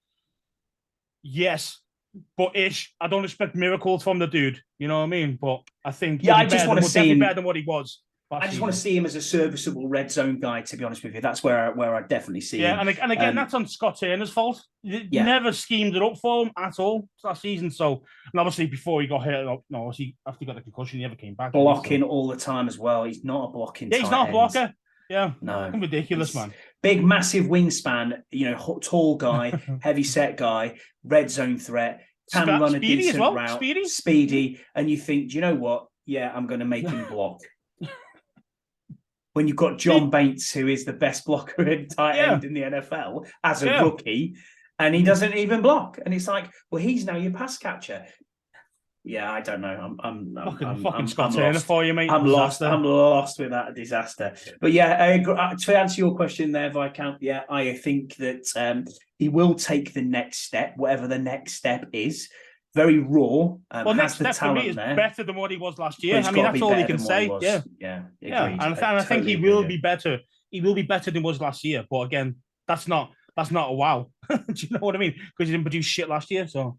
yes, but I don't expect miracles from the dude. You know what I mean? But I think I just want to see him better than what he was. I just want to see him as a serviceable red zone guy, to be honest with you. That's where I definitely see him. Yeah, and again, that's on Scott Turner's fault. He never schemed it up for him at all last season. So, and obviously before he got hit, obviously after he got the concussion, he never came back. Blocking all the time as well. He's not a blocking. Yeah, he's not a blocker. Yeah, no, ridiculous, man. Big, massive wingspan. Tall guy, heavy set guy, red zone threat. Can run a decent route. Speedy, and you think, do you know what? Yeah, I'm going to make him block. When you've got John Bates, who is the best blocker and tight end in the NFL as a rookie, and he doesn't even block, and it's like, well, he's now your pass catcher. Yeah, I don't know. I'm Scott Turner for you, mate. I'm lost with that disaster. But yeah, to answer your question there, Viscount, yeah, I think that he will take the next step, whatever the next step is. Very raw. Next step for me is better than what he was last year. I mean, that's all he can say. Yeah. And I think he will be better. He will be better than he was last year. But again, that's not a wow. Do you know what I mean? Because he didn't produce shit last year. So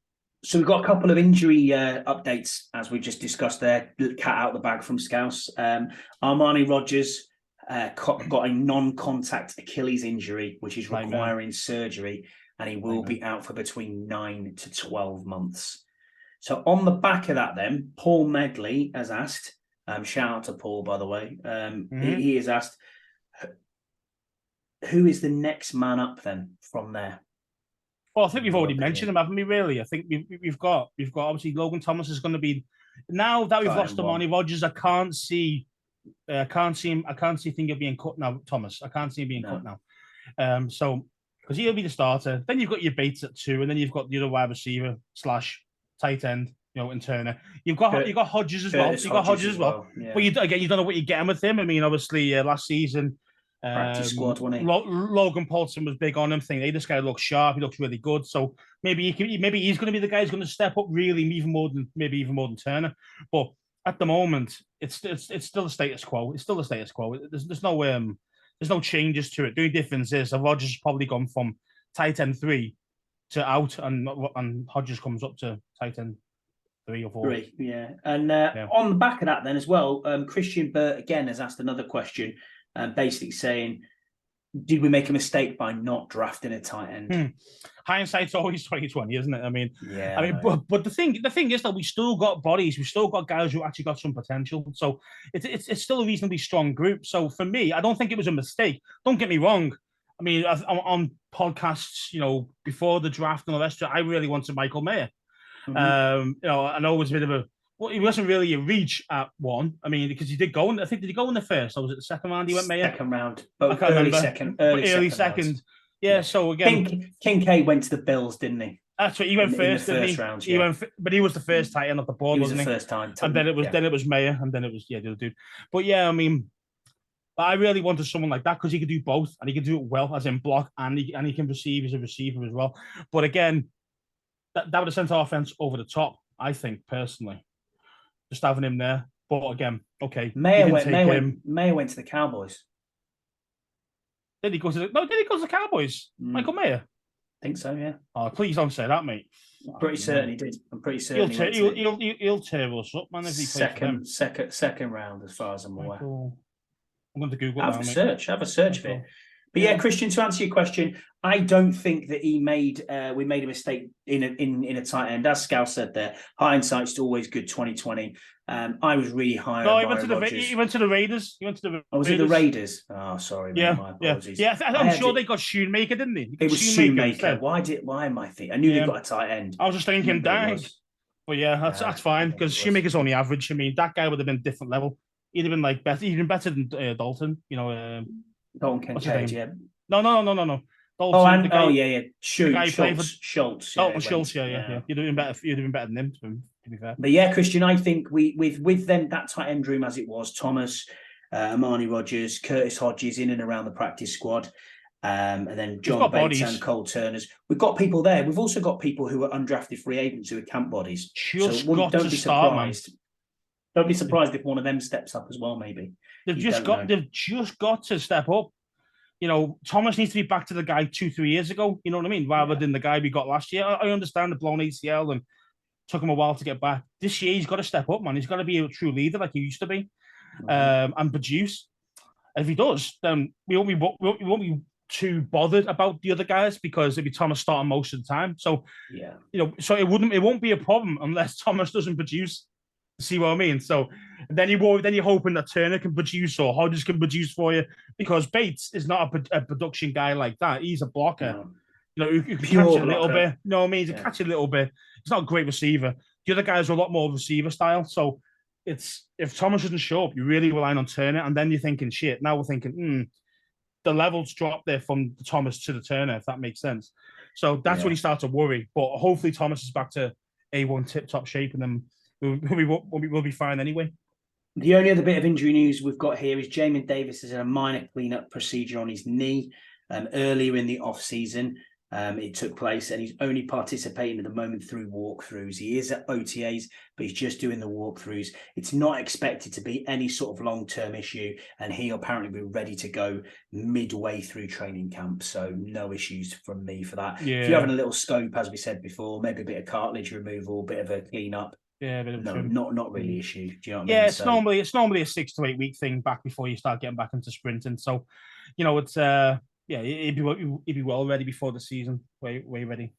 we've got a couple of injury updates, as we just discussed there. Cat out the bag from Scouse. Armani Rodgers got a non-contact Achilles injury, which is requiring surgery. And he will be out for between 9 to 12 months. So on the back of that then, Paul Medley has asked, shout out to Paul, by the way, he has asked, who is the next man up then from there? Well, I think we've already mentioned him, haven't we, really? I think we've got obviously Logan Thomas is going to be, now that we've lost Armani Rodgers, I can't see thing of being cut now, Thomas. I can't see him being cut now. So, because he'll be the starter. Then you've got your Bates at 2, and then you've got the other wide receiver / tight end, in Turner. You've got Hodges as well. You've got Hodges as well. Yeah. But you don't know what you're getting with him. I mean, obviously last season, practice squad, wasn't he? Logan Paulson was big on him, thinking, hey, this guy looks sharp. He looks really good. So maybe he's going to be the guy who's going to step up really, even more than Turner. But at the moment, it's still the status quo. It's still the status quo. There's no changes to it. The only difference is that Rodgers has probably gone from tight end 3 to out, and Hodges comes up to tight end 3 or 4. 3, yeah. And on the back of that then as well, Christian Burt again has asked another question, basically saying, did we make a mistake by not drafting a tight end? Hindsight's always 20/20, isn't it? I mean, but the thing is that we still got bodies, we still got guys who actually got some potential. So it's still a reasonably strong group. So for me, I don't think it was a mistake. Don't get me wrong. I mean, on podcasts, before the draft and all the rest of it, I really wanted Michael Mayer. I know it was a bit of a. Well, he wasn't really a reach at 1. I mean, because he did go in. I think did he go in the first, or was it the second round? He went Mayer. Second round, but early second. Yeah. So again, Kincaid went to the Bills, didn't he? That's what he went first. In the first round. He went, but he was the first tight end off the board, wasn't he? The first time, and then it was Mayer, and then it was the other dude. But yeah, I mean, I really wanted someone like that because he could do both, and he could do it well, as in block, and he can receive as a receiver as well. But again, that would have sent our offense over the top, I think personally. Just having him there. But again, okay, Mayer went to the Cowboys. Did he go to the Cowboys? Michael Mayer? I think so, yeah. Oh, please don't say that, mate. I'm pretty certain he did. I'm pretty certain he'll tear us up, man, if he plays for them. Second round, as far as I'm aware. I'm going to Google have a search of it. But yeah, Christian, to answer your question, I don't think that we made a mistake in a tight end. As Scouse said there, hindsight's always good. 2020. I was really high. No, he went to the Raiders. Was it the Raiders? Oh, sorry, mate. My apologies. Yeah. I'm sure they got Shoemaker, didn't they? It was Shoemaker. Why am I thinking? I knew they got a tight end. I was just thinking, dang. But yeah, that's fine because Shoemaker's only average. I mean, that guy would have been a different level. He'd have been like better, even better than Dalton. You know, Dalton Kincaid. Yeah. No. Dalton, Schultz. Yeah, Schultz. Yeah. You'd have been better. You'd have been better than him. To be fair. But yeah, Christian, I think with then that tight end room as it was, Thomas, Amani Rogers, Curtis Hodges in and around the practice squad, and then John Bates and Cole Turners. We've got people there. We've also got people who are undrafted free agents who are camp bodies. Don't be surprised. Don't be surprised if one of them steps up as well. Maybe they've just got to step up. You know, Thomas needs to be back to the guy 2-3 years ago. You know what I mean? Rather than the guy we got last year. I understand the blown ACL and took him a while to get back. This year he's got to step up, man. He's got to be a true leader like he used to be, and produce. And if he does, then we won't be too bothered about the other guys because it'll be Thomas starting most of the time. So so it won't be a problem unless Thomas doesn't produce. See what I mean? So then you're hoping that Turner can produce or Hodges can produce for you because Bates is not a production guy like that. He's a blocker. No. You know, you can catch it a little bit. You know what I mean? You catch it a little bit. He's not a great receiver. The other guys are a lot more receiver style. So if Thomas doesn't show up, you're really relying on Turner, and then you're thinking, shit. Now we're thinking, the levels drop there from the Thomas to the Turner, if that makes sense. So that's when you start to worry. But hopefully Thomas is back to A1 tip-top shape, and then we'll be fine anyway. The only other bit of injury news we've got here is Jamin Davis is in a minor cleanup procedure on his knee earlier in the off-season. It took place, and he's only participating at the moment through walkthroughs. He is at OTAs, but he's just doing the walkthroughs. It's not expected to be any sort of long-term issue, and he'll apparently be ready to go midway through training camp. So no issues from me for that. Yeah. If you're having a little scope, as we said before, maybe a bit of cartilage removal, a bit of a clean-up. Yeah, not really issue. Do you know what I mean? Yeah, it's normally a 6 to 8 week thing back before you start getting back into sprinting. So, you know, it's he'd be well ready before the season. Way ready.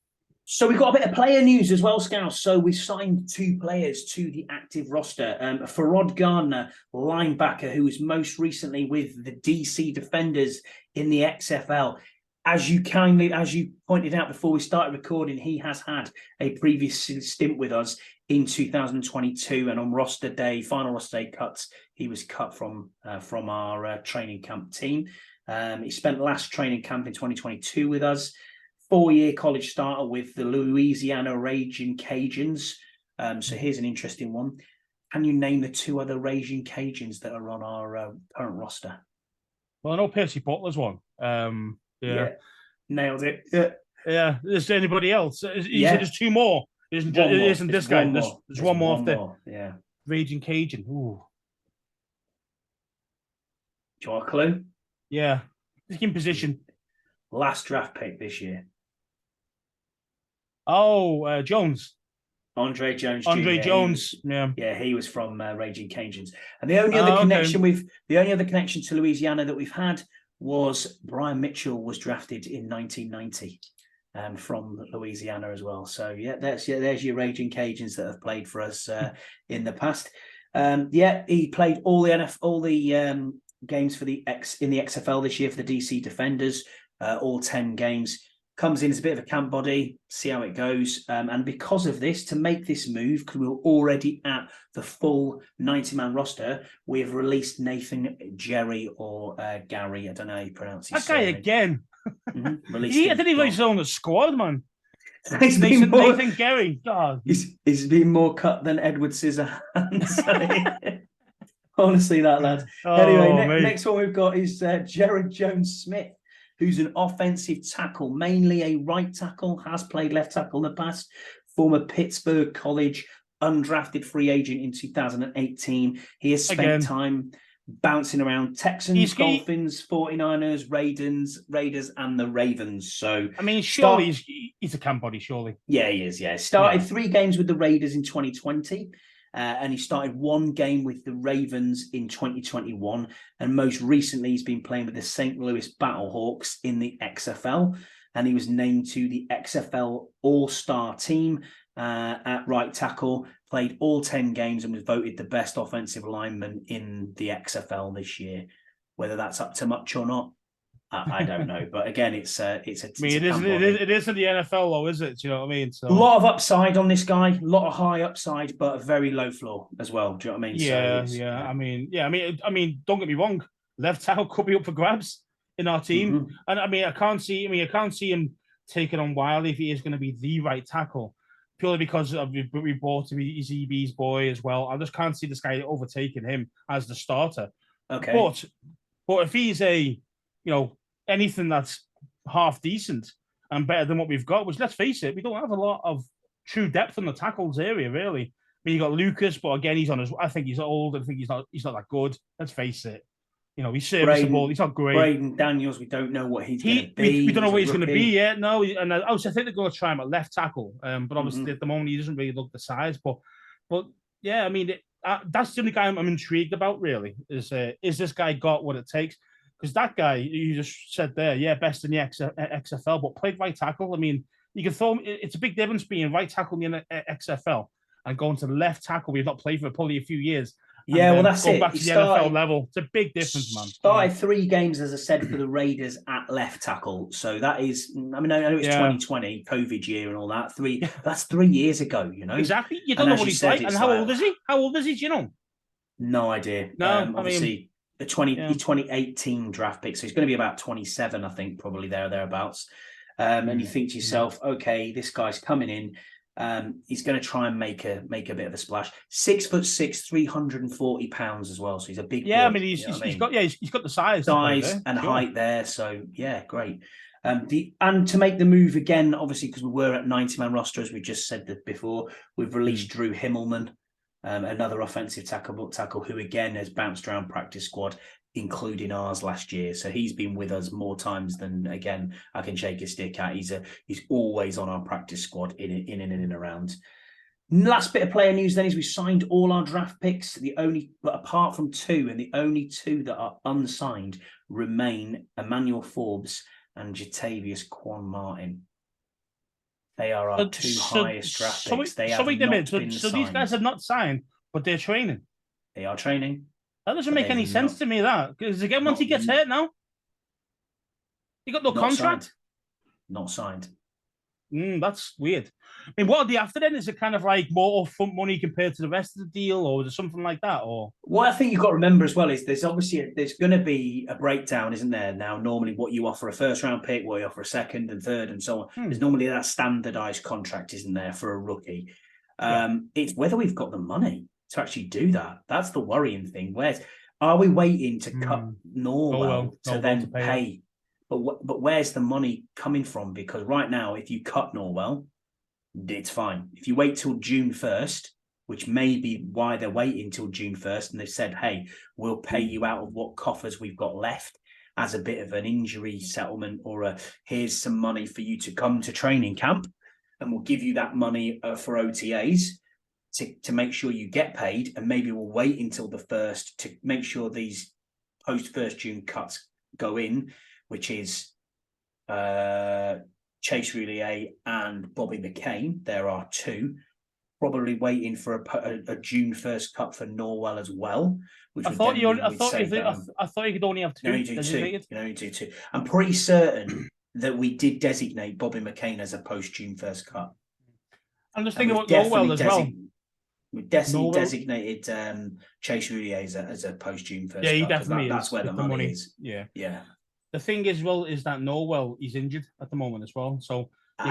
So we've got a bit of player news as well, Scouse. So we've signed 2 players to the active roster. Farrod Gardner, linebacker, who was most recently with the DC Defenders in the XFL. As you pointed out before we started recording, he has had a previous stint with us in 2022, and on final roster day cuts, he was cut from our training camp team. He spent last training camp in 2022 with us. 4-year college starter with the Louisiana Raging Cajuns. So here's an interesting one. Can you name the 2 other Raging Cajuns that are on our current roster? Well, I know Percy Butler's one. Yeah, nailed it. Yeah. Is there anybody else? You said there's 2 more. Isn't this guy? There's one more off there. Yeah. Raging Cajun. Ooh. Do you want a clue? Yeah. He's in position. Last draft pick this year. Oh, Jones. Andre Jones. Andre Jones. Yeah, he was from Raging Cajuns. And the only other connection to Louisiana that we've had was Brian Mitchell was drafted in 1990 from Louisiana as well. So yeah, there's your Raging Cajuns that have played for us in the past. He played all the games for in the XFL this year for the DC Defenders, all 10 games. Comes in as a bit of a camp body, see how it goes. And because of this, to make this move, because we were already at the full 90-man roster, we have released Nathan Jerry or Gary. I don't know how you pronounce his that guy surname. Again. Mm-hmm. I didn't even he's on the squad, man. Nathan Gary. God. He's been more cut than Edward Scissorhands. Honestly, that lad. Anyway, next one we've got is Jared Jones-Smith, who's an offensive tackle, mainly a right tackle, has played left tackle in the past, former Pittsburgh College undrafted free agent in 2018. He has spent time bouncing around Texans, Dolphins, 49ers, Raiders, and the Ravens. So, I mean, surely he's a camp body, surely. Yeah, he is. Yeah, started 3 games with the Raiders in 2020. And he started 1 game with the Ravens in 2021. And most recently, he's been playing with the St. Louis Battlehawks in the XFL. And he was named to the XFL All-Star team at right tackle, played all 10 games and was voted the best offensive lineman in the XFL this year. Whether that's up to much or not, I don't know. But again, it isn't the NFL though, is it? Do you know what I mean? So a lot of upside on this guy, a lot of high upside, but a very low floor as well. Do you know what I mean? Yeah. I mean, don't get me wrong. Left tackle could be up for grabs in our team, and I mean, I can't see him taking on Wiley if he is going to be the right tackle, purely because we bought him. He's EB's boy as well. I just can't see this guy overtaking him as the starter. Okay, but if he's anything that's half decent and better than what we've got, which, let's face it, we don't have a lot of true depth in the tackles area, really. I mean, you got Lucas, but again, I think he's old. I think he's not that good. Let's face it. He's serviceable. He's not great. Braden Daniels, we don't know what he's going to be. We don't know what he's going to be yet. No, and I think they're going to try him at left tackle. But obviously at the moment he doesn't really look the size. But yeah, I mean, that's the only guy I'm intrigued about. Really, is this guy got what it takes? Because that guy you just said there, best in the XFL, but played right tackle. I mean, you can throw him. It's a big difference being right tackle in the XFL and going to the left tackle. We've not played for probably a few years. Yeah, well, that's it. Back to the NFL level. It's a big difference, man. Started 3 games, as I said, for the Raiders at left tackle. So that is, I mean, I know it's 2020, COVID year and all that. That's 3 years ago, Exactly. You don't know what he's like. And how old is he? How old is he? Do you know? No idea. No, obviously, the 2018 draft pick. So he's going to be about 27, I think, probably thereabouts. And you think to yourself, okay, this guy's coming in. He's going to try and make a bit of a splash. 6'6", 340 pounds as well. So he's a big boy, I mean, he's got the size and height there. So yeah, great. And to make the move again, obviously, because we were at 90-man roster, as we just said that before, we've released Drew Himmelman, another offensive tackle who again has bounced around practice squad, including ours last year. So he's been with us more times than, again, I can shake a stick at. He's always on our practice squad in and around. Last bit of player news then is we signed all our draft picks. But apart from 2, and the only 2 that are unsigned remain Emmanuel Forbes and Jatavius Quan Martin. They are our 2 highest draft picks. So these guys have not signed, but they're training. They are training. That doesn't make any sense to me, that. Because again, once he gets hurt now, he got no contract. Not signed. That's weird. I mean, what are they after then? Is it kind of like more upfront money compared to the rest of the deal, or is it something like that? Or what I think you've got to remember as well is there's going to be a breakdown, isn't there? Now, normally what you offer a first round pick, what you offer a second and third and so on. There's normally that standardized contract, isn't there, for a rookie? It's whether we've got the money to actually do that. That's the worrying thing. Are we waiting to cut Norwell to then pay? But where's the money coming from? Because right now, if you cut Norwell, it's fine. If you wait till June 1st, which may be why they're waiting till June 1st, and they've said, hey, we'll pay you out of what coffers we've got left as a bit of an injury settlement, or here's some money for you to come to training camp, and we'll give you that money for OTAs. To make sure you get paid, and maybe we'll wait until the 1st to make sure these post 1st June cuts go in, which is Chase Roulier and Bobby McCain. There are 2. Probably waiting for a June 1st cut for Norwell as well. Which I thought you could only have 2. You only do 2. I'm pretty certain that we did designate Bobby McCain as a post June 1st cut. I'm just thinking about Norwell as well. We definitely designated Chase Roulier as a post June 1st. Yeah, he definitely that's where the money is. Yeah. Yeah. The thing is, is that Norwell is injured at the moment as well. So you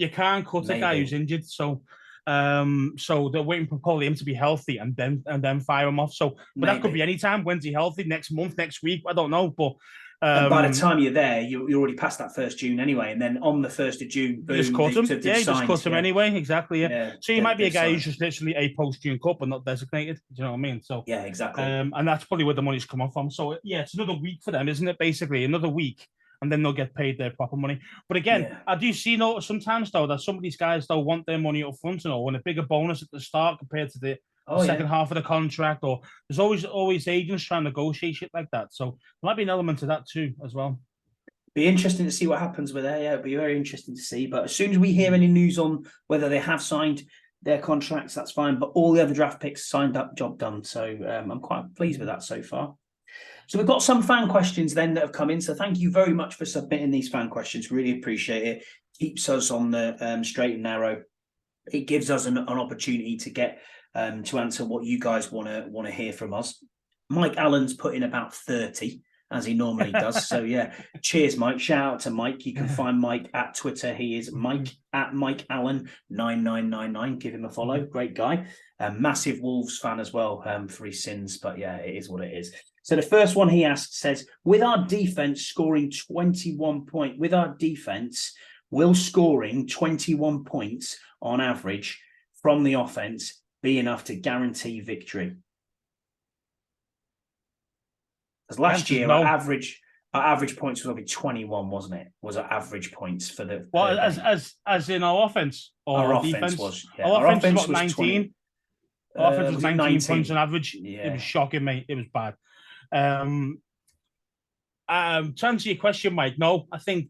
can't cut a guy who's injured. So they're waiting for probably him to be healthy and then fire him off. So, but that could be any time. When's he healthy? Next month, next week? I don't know. But And by the time you're there, you're already past that 1st June anyway. And then on the 1st of June, boom, you just cut him. they've You just cut him yeah. anyway. Exactly. Yeah. So you might be a guy who's signed. just literally a post-June cup but not designated. Do you know what I mean? So yeah, exactly. And that's probably where the money's come off from. So yeah, it's another week for them, isn't it? Basically, another week, and then they'll get paid their proper money. But again, I do see sometimes though that some of these guys don't want their money up front, and a bigger bonus at the start compared to the second half of the contract. Or there's always agents trying to negotiate shit like that. So there might be an element of that too as well. Be interesting to see what happens with that. Yeah, it'll be very interesting to see. But as soon as we hear any news on whether they have signed their contracts, that's fine. But all the other draft picks signed up, job done. So I'm quite pleased with that so far. So we've got some fan questions then that have come in. So thank you very much for submitting these fan questions. Really appreciate it. Keeps us on the straight and narrow. It gives us an opportunity to get to answer what you guys want to hear from us. Mike Allen's put in about 30. As he normally does. So yeah, cheers, Mike. Shout out to Mike. You can find Mike at Twitter. He is Mike at Mike Allen 9999. Give him a follow. Great guy. Massive Wolves fan as well for his sins. But yeah, it is what it is. So the first one he asked says, with our defense scoring 21 points, with our defense, will scoring 21 points on average from the offense be enough to guarantee victory? Because last year, our average points was only 21, wasn't it? Was our average points for the as in our offense or our offense defense was? Yeah. Our offense was 19. Our offense was 19 points on average. Yeah. It was shocking, mate. It was bad. To answer your question, Mike, no, I think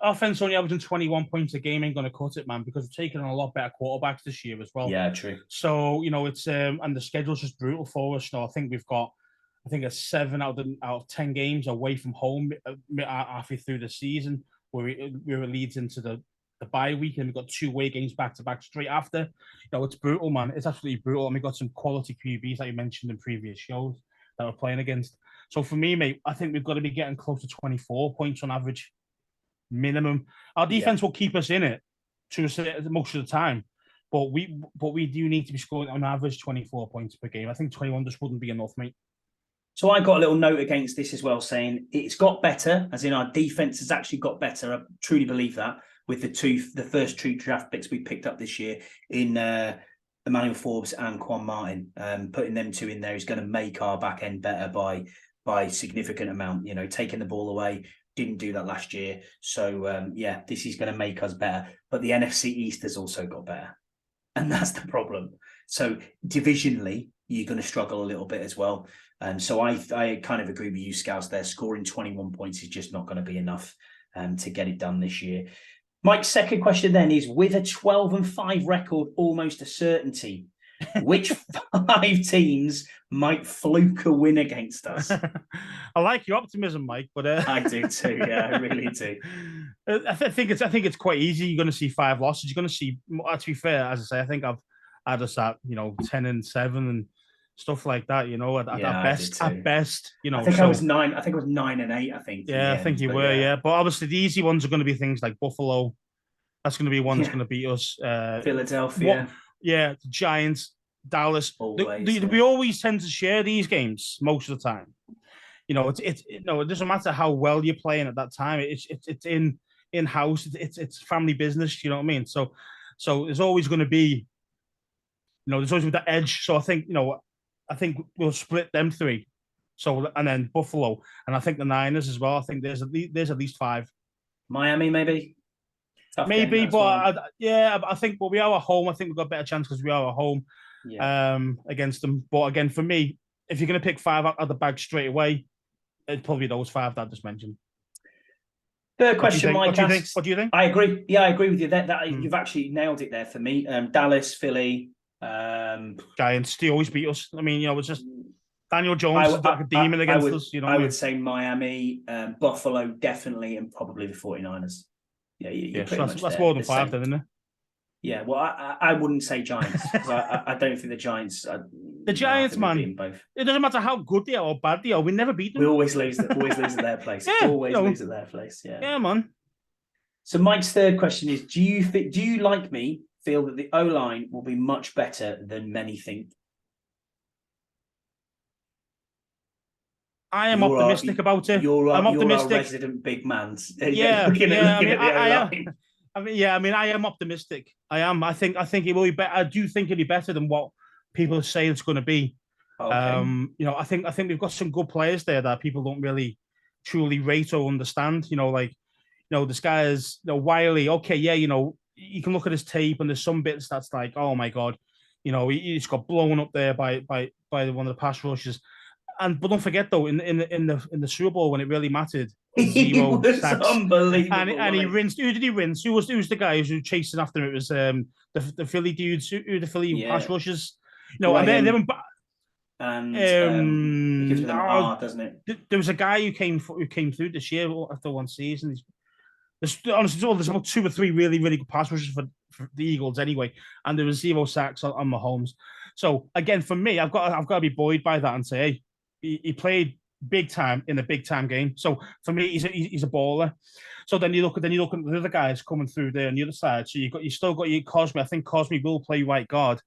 offense only averaging 21 points a game ain't going to cut it, man, because we're taking on a lot better quarterbacks this year as well. Yeah, true. So, it's and the schedule's just brutal for us. I think we've got a 7 out of 10 games away from home halfway through the season, where it leads into the bye week, and we've got 2 away games back to back straight after. It's brutal, man. It's absolutely brutal, and we've got some quality QBs that you mentioned in previous shows that we're playing against. So for me, mate, I think we've got to be getting close to 24 points on average, minimum. Our defense will keep us in it most of the time, but we do need to be scoring on average 24 points per game. I think 21 just wouldn't be enough, mate. So I got a little note against this as well, saying it's got better, as in our defense has actually got better. I truly believe that with the first 2 draft picks we picked up this year in Emmanuel Forbes and Quan Martin. Putting them 2 in there is going to make our back end better by a significant amount. Taking the ball away, didn't do that last year. So this is going to make us better. But the NFC East has also got better, and that's the problem. So divisionally, you're going to struggle a little bit as well. So I kind of agree with you, Scouts, there. Scoring 21 points is just not going to be enough to get it done this year. Mike's second question then is, with a 12-5 record almost a certainty, which 5 teams might fluke a win against us? I like your optimism, Mike, but I do too. Yeah, I really do. I think it's quite easy. You're going to see 5 losses. You're going to see, to be fair, as I say, I think I've had us at 10-7 and stuff like that, at best, I think I was 9. I think it was 9-8. I think. Yeah, I think you were. Yeah, but obviously the easy ones are going to be things like Buffalo. That's going to be one that's going to beat us. Philadelphia. The Giants, Dallas. We always tend to share these games most of the time. It doesn't matter how well you're playing at that time. It's in house. It's family business. You know what I mean? So there's always going to be, there's always that edge. So I think we'll split them 3. So, and then Buffalo, and I think the Niners as well. I think there's at least 5. Miami, maybe. Tough maybe, but I think, we are at home. I think we've got a better chance because we are at home against them. But again, for me, if you're going to pick 5 out of the bag straight away, it's probably those 5 that I just mentioned. Third question, Mike asks. What do you think? I agree. Yeah, I agree with you. That you've actually nailed it there for me. Dallas, Philly, Giants. They always beat us. I mean, it's just Daniel Jones is like a demon against us. I would say Miami, Buffalo, definitely, and probably the 49ers. Yeah, so that's more than 5, then, isn't it? Yeah, well, I wouldn't say Giants because I don't think the Giants. The Giants, man. Both. It doesn't matter how good they are or bad they are. We never beat them. We always lose. Always lose at their place. Always lose at their place. Yeah. Yeah, man. So Mike's third question is: Do you like me feel that the O-line will be much better than many think? I am optimistic about it. I'm You're our optimistic. resident big man. Yeah, looking yeah. at the O-line. I am optimistic. I am. I think it will be better. I do think it'll be better than what people say it's going to be. Okay. I think we've got some good players there that people don't really truly rate or understand. This guy is Wiley. Okay, yeah, you can look at his tape and there's some bits that's like, oh my god, he's got blown up there by one of the pass rushes. But don't forget though, in the Super Bowl when it really mattered, He zero was sacks, unbelievable. and he rinsed. Who did he rinse? Who's the guy who was chasing after him? It was the Philly dudes, who the Philly pass rushers. And then and it gives with an R, doesn't it? There was a guy who came through this year after one season. There's about 2 or 3 really, really good pass rushers for the Eagles anyway, and there was 0 sacks on Mahomes. So again, for me, I've got to be buoyed by that and say, hey, he played big time in a big time game. So for me, he's a baller. So then you look at the other guys coming through there on the other side. So you still got your Cosme. I think Cosme will play right guard.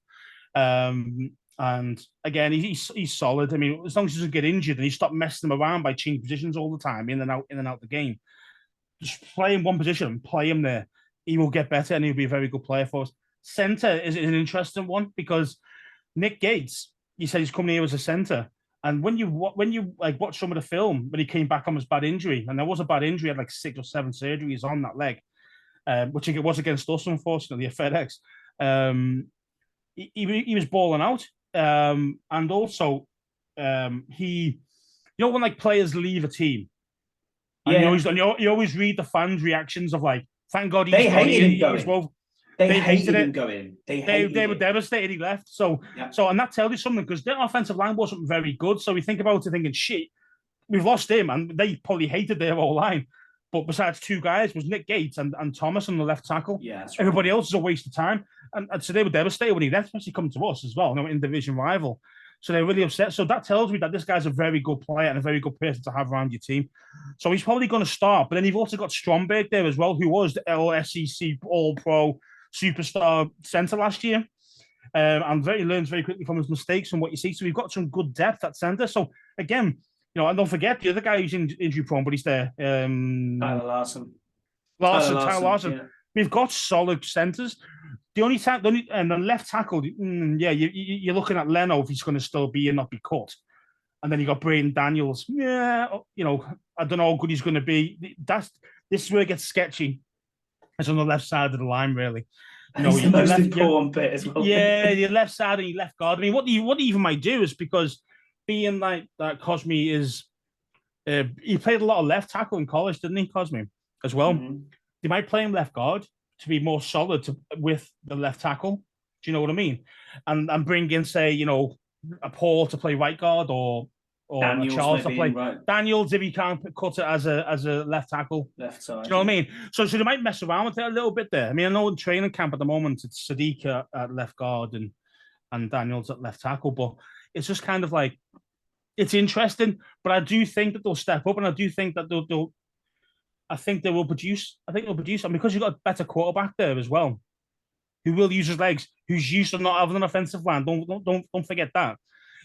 And again, he's solid. I mean, as long as he doesn't get injured and he stop messing them around by changing positions all the time, in and out the game, just play in one position and play him there. He will get better and he'll be a very good player for us. Center is an interesting one because Nick Gates, you said he's coming here as a center. And when you watch some of the film when he came back on his bad injury, and there was a bad injury, he had like 6 or 7 surgeries on that leg, which it was against us, unfortunately, at FedEx. He was balling out. And also, he, when like players leave a team, and you always read the fans' reactions of like, thank God they hated him going. They hated him going. They were devastated he left. So and that tells you something because their offensive line wasn't very good. So we think about it thinking, shit, we've lost him, and they probably hated their whole line. But besides 2 guys was Nick Gates and Thomas on the left tackle. Yeah, that's right. Everybody else is a waste of time. And so they were devastated when he left, especially coming to us as well, in division rival. So they're really upset. So that tells me that this guy's a very good player and a very good person to have around your team. So he's probably going to start. But then you've also got Stromberg there as well, who was the LSEC All-Pro superstar center last year. And learns very quickly from his mistakes and what you see. So we've got some good depth at center. So again, and don't forget the other guy who's injury prone, but he's there. Tyler Larson. Yeah. We've got solid centers. The only and the left tackle, you're looking at Leno if he's going to still be and not be cut. And then you got Braden Daniels. Yeah, I don't know how good he's going to be. This is where it gets sketchy. It's on the left side of the line, really. It's the most important bit as well. Yeah, your left side and your left guard. I mean, what you even might do is because being like that, Cosme is. He played a lot of left tackle in college, didn't he, Cosme, as well? Mm-hmm. They might play him left guard to be more solid with the left tackle. Do you know what I mean? And bring in, say, a Paul to play right guard or Daniels Charles to play right. Daniels if he can't cut it as a left tackle. Left side. Do you know what I mean? So they might mess around with it a little bit there. I mean, I know in training camp at the moment it's Sadiq at left guard and Daniels at left tackle, but it's just kind of like it's interesting. But I do think that they'll step up, and I do think that they'll I think they will produce. I think they'll produce, and because you've got a better quarterback there as well, who will use his legs, who's used to not having an offensive line. Don't forget that.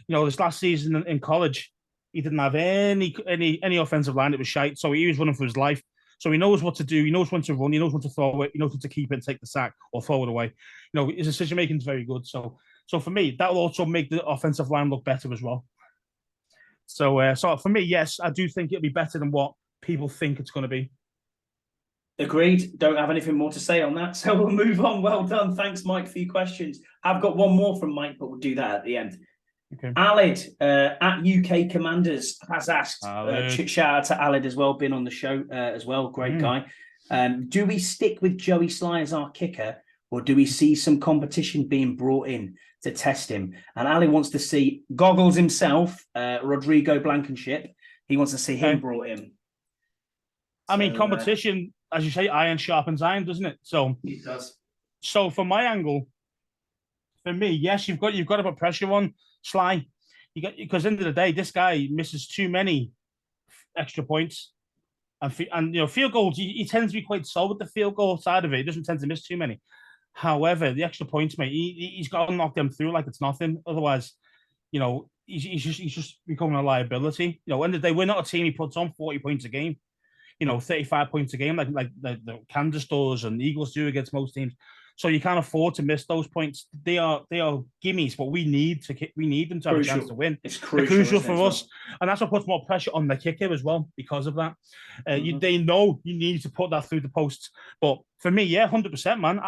This last season in college, he didn't have any offensive line. It was shite. So he was running for his life. So he knows what to do. He knows when to run. He knows when to throw it. He knows when to keep it and take the sack or throw it away. His decision making is very good. So for me, that will also make the offensive line look better as well. So for me, yes, I do think it'll be better than what people think it's going to be. Agreed. Don't have anything more to say on that. So we'll move on. Well done. Thanks, Mike, for your questions. I've got one more from Mike, but we'll do that at the end. Okay. Alid at UK Commanders has asked, shout out to Alid as well, been on the show as well, great guy. Do we stick with Joey Sly as our kicker, or do we see some competition being brought in to test him? And Alid wants to see Goggles himself, Rodrigo Blankenship. He wants to see him brought in. I mean, competition, as you say, iron sharpens iron, doesn't it? So it does. So from my angle, for me, yes, you've got to put pressure on Sly. Because at the end of the day, this guy misses too many extra points, and field goals. He tends to be quite solid with the field goal side of it. He doesn't tend to miss too many. However, the extra points, mate, he's got to knock them through like it's nothing. Otherwise, he's just becoming a liability. End of the day, we're not a team he puts on 40 points a game. 35 points a game, like the Kansas does and Eagles do against most teams. So you can't afford to miss those points. They are gimmies, but we need them to have a chance to win. It's They're crucial for us, and that's what puts more pressure on the kicker as well because of that. They know you need to put that through the posts. But for me, 100%, man.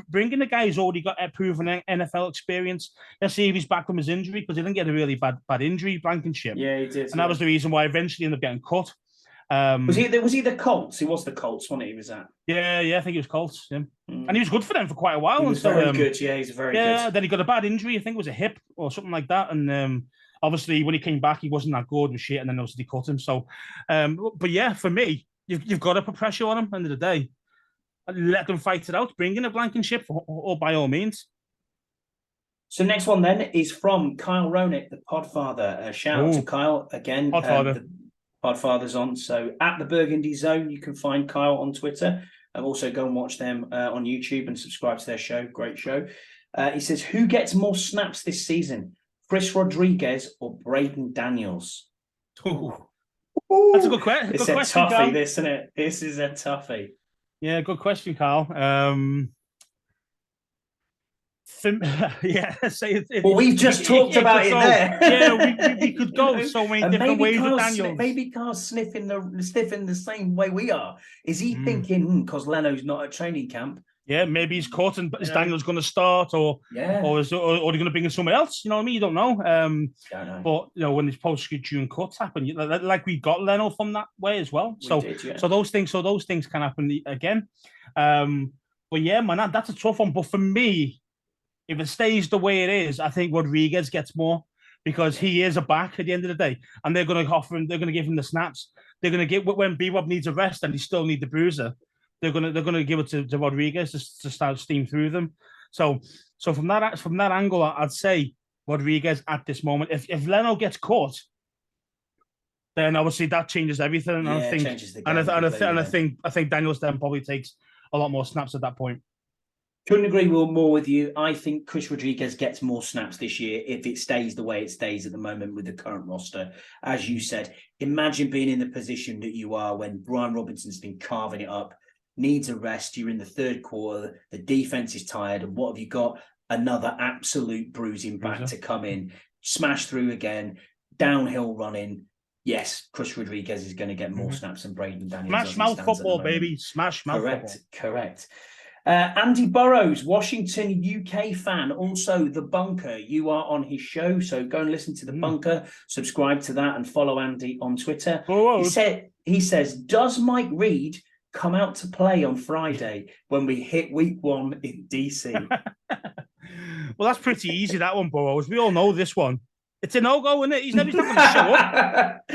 Bringing the guy who's already got proven NFL experience. Let's see if he's back from his injury because he didn't get a really bad injury, Blankenship. Yeah, he did, and that was the reason why eventually ended up getting cut. Was he the Colts? He was the Colts, wasn't he? Was that? Yeah, I think he was Colts. Yeah. And he was good for them for quite a while. He was very good. Yeah, he's very good. Yeah, then he got a bad injury. I think it was a hip or something like that. And obviously, when he came back, he wasn't that good with shit. And then obviously they cut him. So, but yeah, for me, you've got to put pressure on him. End of the day, let them fight it out. Bring in a Blankenship, or by all means. So next one then is from Kyle Ronick, the Podfather. Shout out to Kyle again. Podfather. Podfather's on. So at the Burgundy Zone, you can find Kyle on Twitter. And also go and watch them on YouTube and subscribe to their show. Great show. He says, who gets more snaps this season? Chris Rodriguez or Braden Daniels? Ooh. That's a good question. It's a toughie, this, isn't it? This is a toughie. Yeah, good question, Carl. Well, we've just talked about it there. Yeah, we could go so many different ways with Daniels. Maybe Carl's sniffing the same way we are. Is he thinking because Leno's not at training camp? Yeah, maybe he's caught and is Daniels going to start or they're going to bring in someone else? You know what I mean? You don't know. Don't know. But when these post-June cuts happen, like we got Leno from that way as well. So those things can happen again. But yeah, man, that's a tough one. But for me, if it stays the way it is, I think Rodriguez gets more because he is a back at the end of the day, and they're going to offer him. They're going to give him the snaps. They're going to get when B-Rob needs a rest and he still need the bruiser. They're going to give it to Rodriguez to start steam through them. So from that angle, I'd say Rodriguez at this moment. If Leno gets caught, then obviously that changes everything. And I think changes the game. I think Daniels then probably takes a lot more snaps at that point. Couldn't agree more with you. I think Chris Rodriguez gets more snaps this year if it stays the way it stays at the moment with the current roster. As you said, imagine being in the position that you are when Brian Robinson's been carving it up, needs a rest, you're in the third quarter, the defense is tired, and what have you got? Another absolute bruising back to come in, smash through again, downhill running. Yes, Chris Rodriguez is going to get more snaps than Braden Daniels. Smash mouth football, baby. Smash mouth football. Correct. Andy Burrows, Washington, UK fan, also The Bunker. You are on his show, so go and listen to The Bunker, subscribe to that, and follow Andy on Twitter. He says, does Mike Reed come out to play on Friday when we hit week 1 in DC? Well, that's pretty easy, that one, Burrows. We all know this one. It's a no-go, isn't it? He's not going to show up.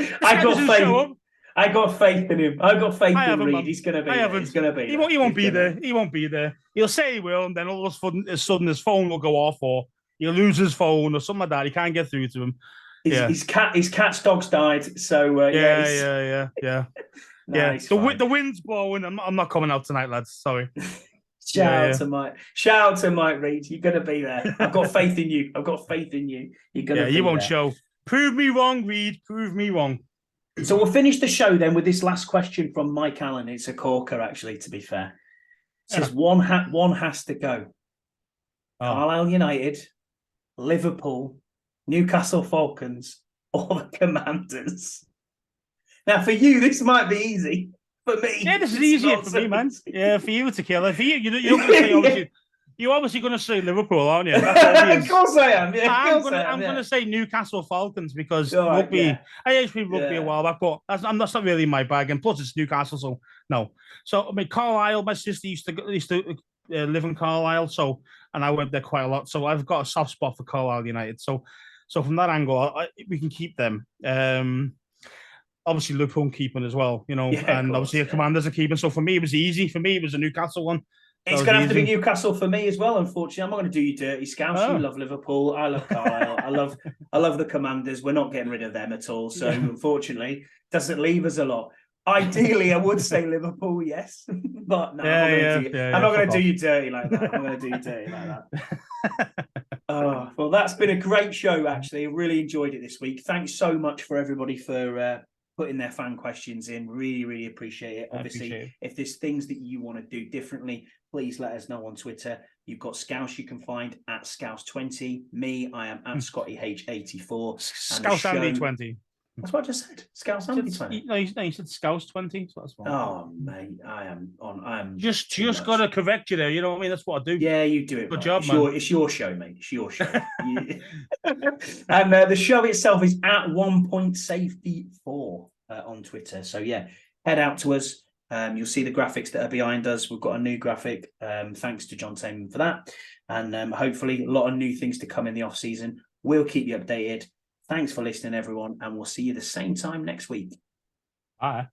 I got faith in him. I got faith in Reed. Man. He's going to be there. He's going to be there. He won't be there. He won't be there. He'll say he will, and then all of a sudden his phone will go off, or he'll lose his phone, or something like that. He can't get through to him. His cat's dog's died. So yeah. No, the wind's blowing. I'm not coming out tonight, lads. Sorry. Shout out to Mike Reed. You're going to be there. I've got faith in you. You're going to be you won't there. show. Prove me wrong, Reed. Prove me wrong. So we'll finish the show then with this last question from Mike Allen. It's a corker, actually, to be fair. It says one has to go. Carlisle United, Liverpool, Newcastle Falcons, or the Commanders. Now, for you, this might be easy. For me, this is easier for me, man. Yeah, for you, it's a killer. For you, you're going to say obviously. You're obviously going to say Liverpool, aren't you? Of course I am. Yeah, I'm going to say Newcastle Falcons because rugby. Yeah. I used to be rugby a while back, but that's not really my bag. And plus, it's Newcastle, so no. So I mean, Carlisle. My sister used to live in Carlisle, and I went there quite a lot. So I've got a soft spot for Carlisle United. So from that angle, we can keep them. Obviously, Liverpool keeping as well, and obviously the Commanders are keeping. So for me, it was easy. For me, it was a Newcastle one. It's going to have to be Newcastle for me as well, unfortunately. I'm not going to do you dirty, Scouts. You love Liverpool. I love Carlisle. I love the Commanders. We're not getting rid of them at all. So, unfortunately, doesn't leave us a lot. Ideally, I would say Liverpool, yes. But no, I'm not going to do you dirty like that. I'm not going to do you dirty like that. Well, that's been a great show, actually. I really enjoyed it this week. Thanks so much for everybody for putting their fan questions in. Really, really appreciate it. Obviously, if there's things that you want to do differently, please let us know on Twitter. You've got Scouse you can find at Scouse20. Me, I am at ScottyH84. Scouse Andy 20. That's what I just said. Scouse Andy 20. No, you said Scouse 20. So that's fine. Oh, mate, I am just got to correct you there. You know what I mean? That's what I do. Yeah, you do it. Good right. job, man. It's your show, mate. It's your show. And the show itself is at 1.safety4 on Twitter. So yeah, head out to us. You'll see the graphics that are behind us. We've got a new graphic. Thanks to John Taman for that. And hopefully a lot of new things to come in the off season. We'll keep you updated. Thanks for listening, everyone, and we'll see you the same time next week. Bye.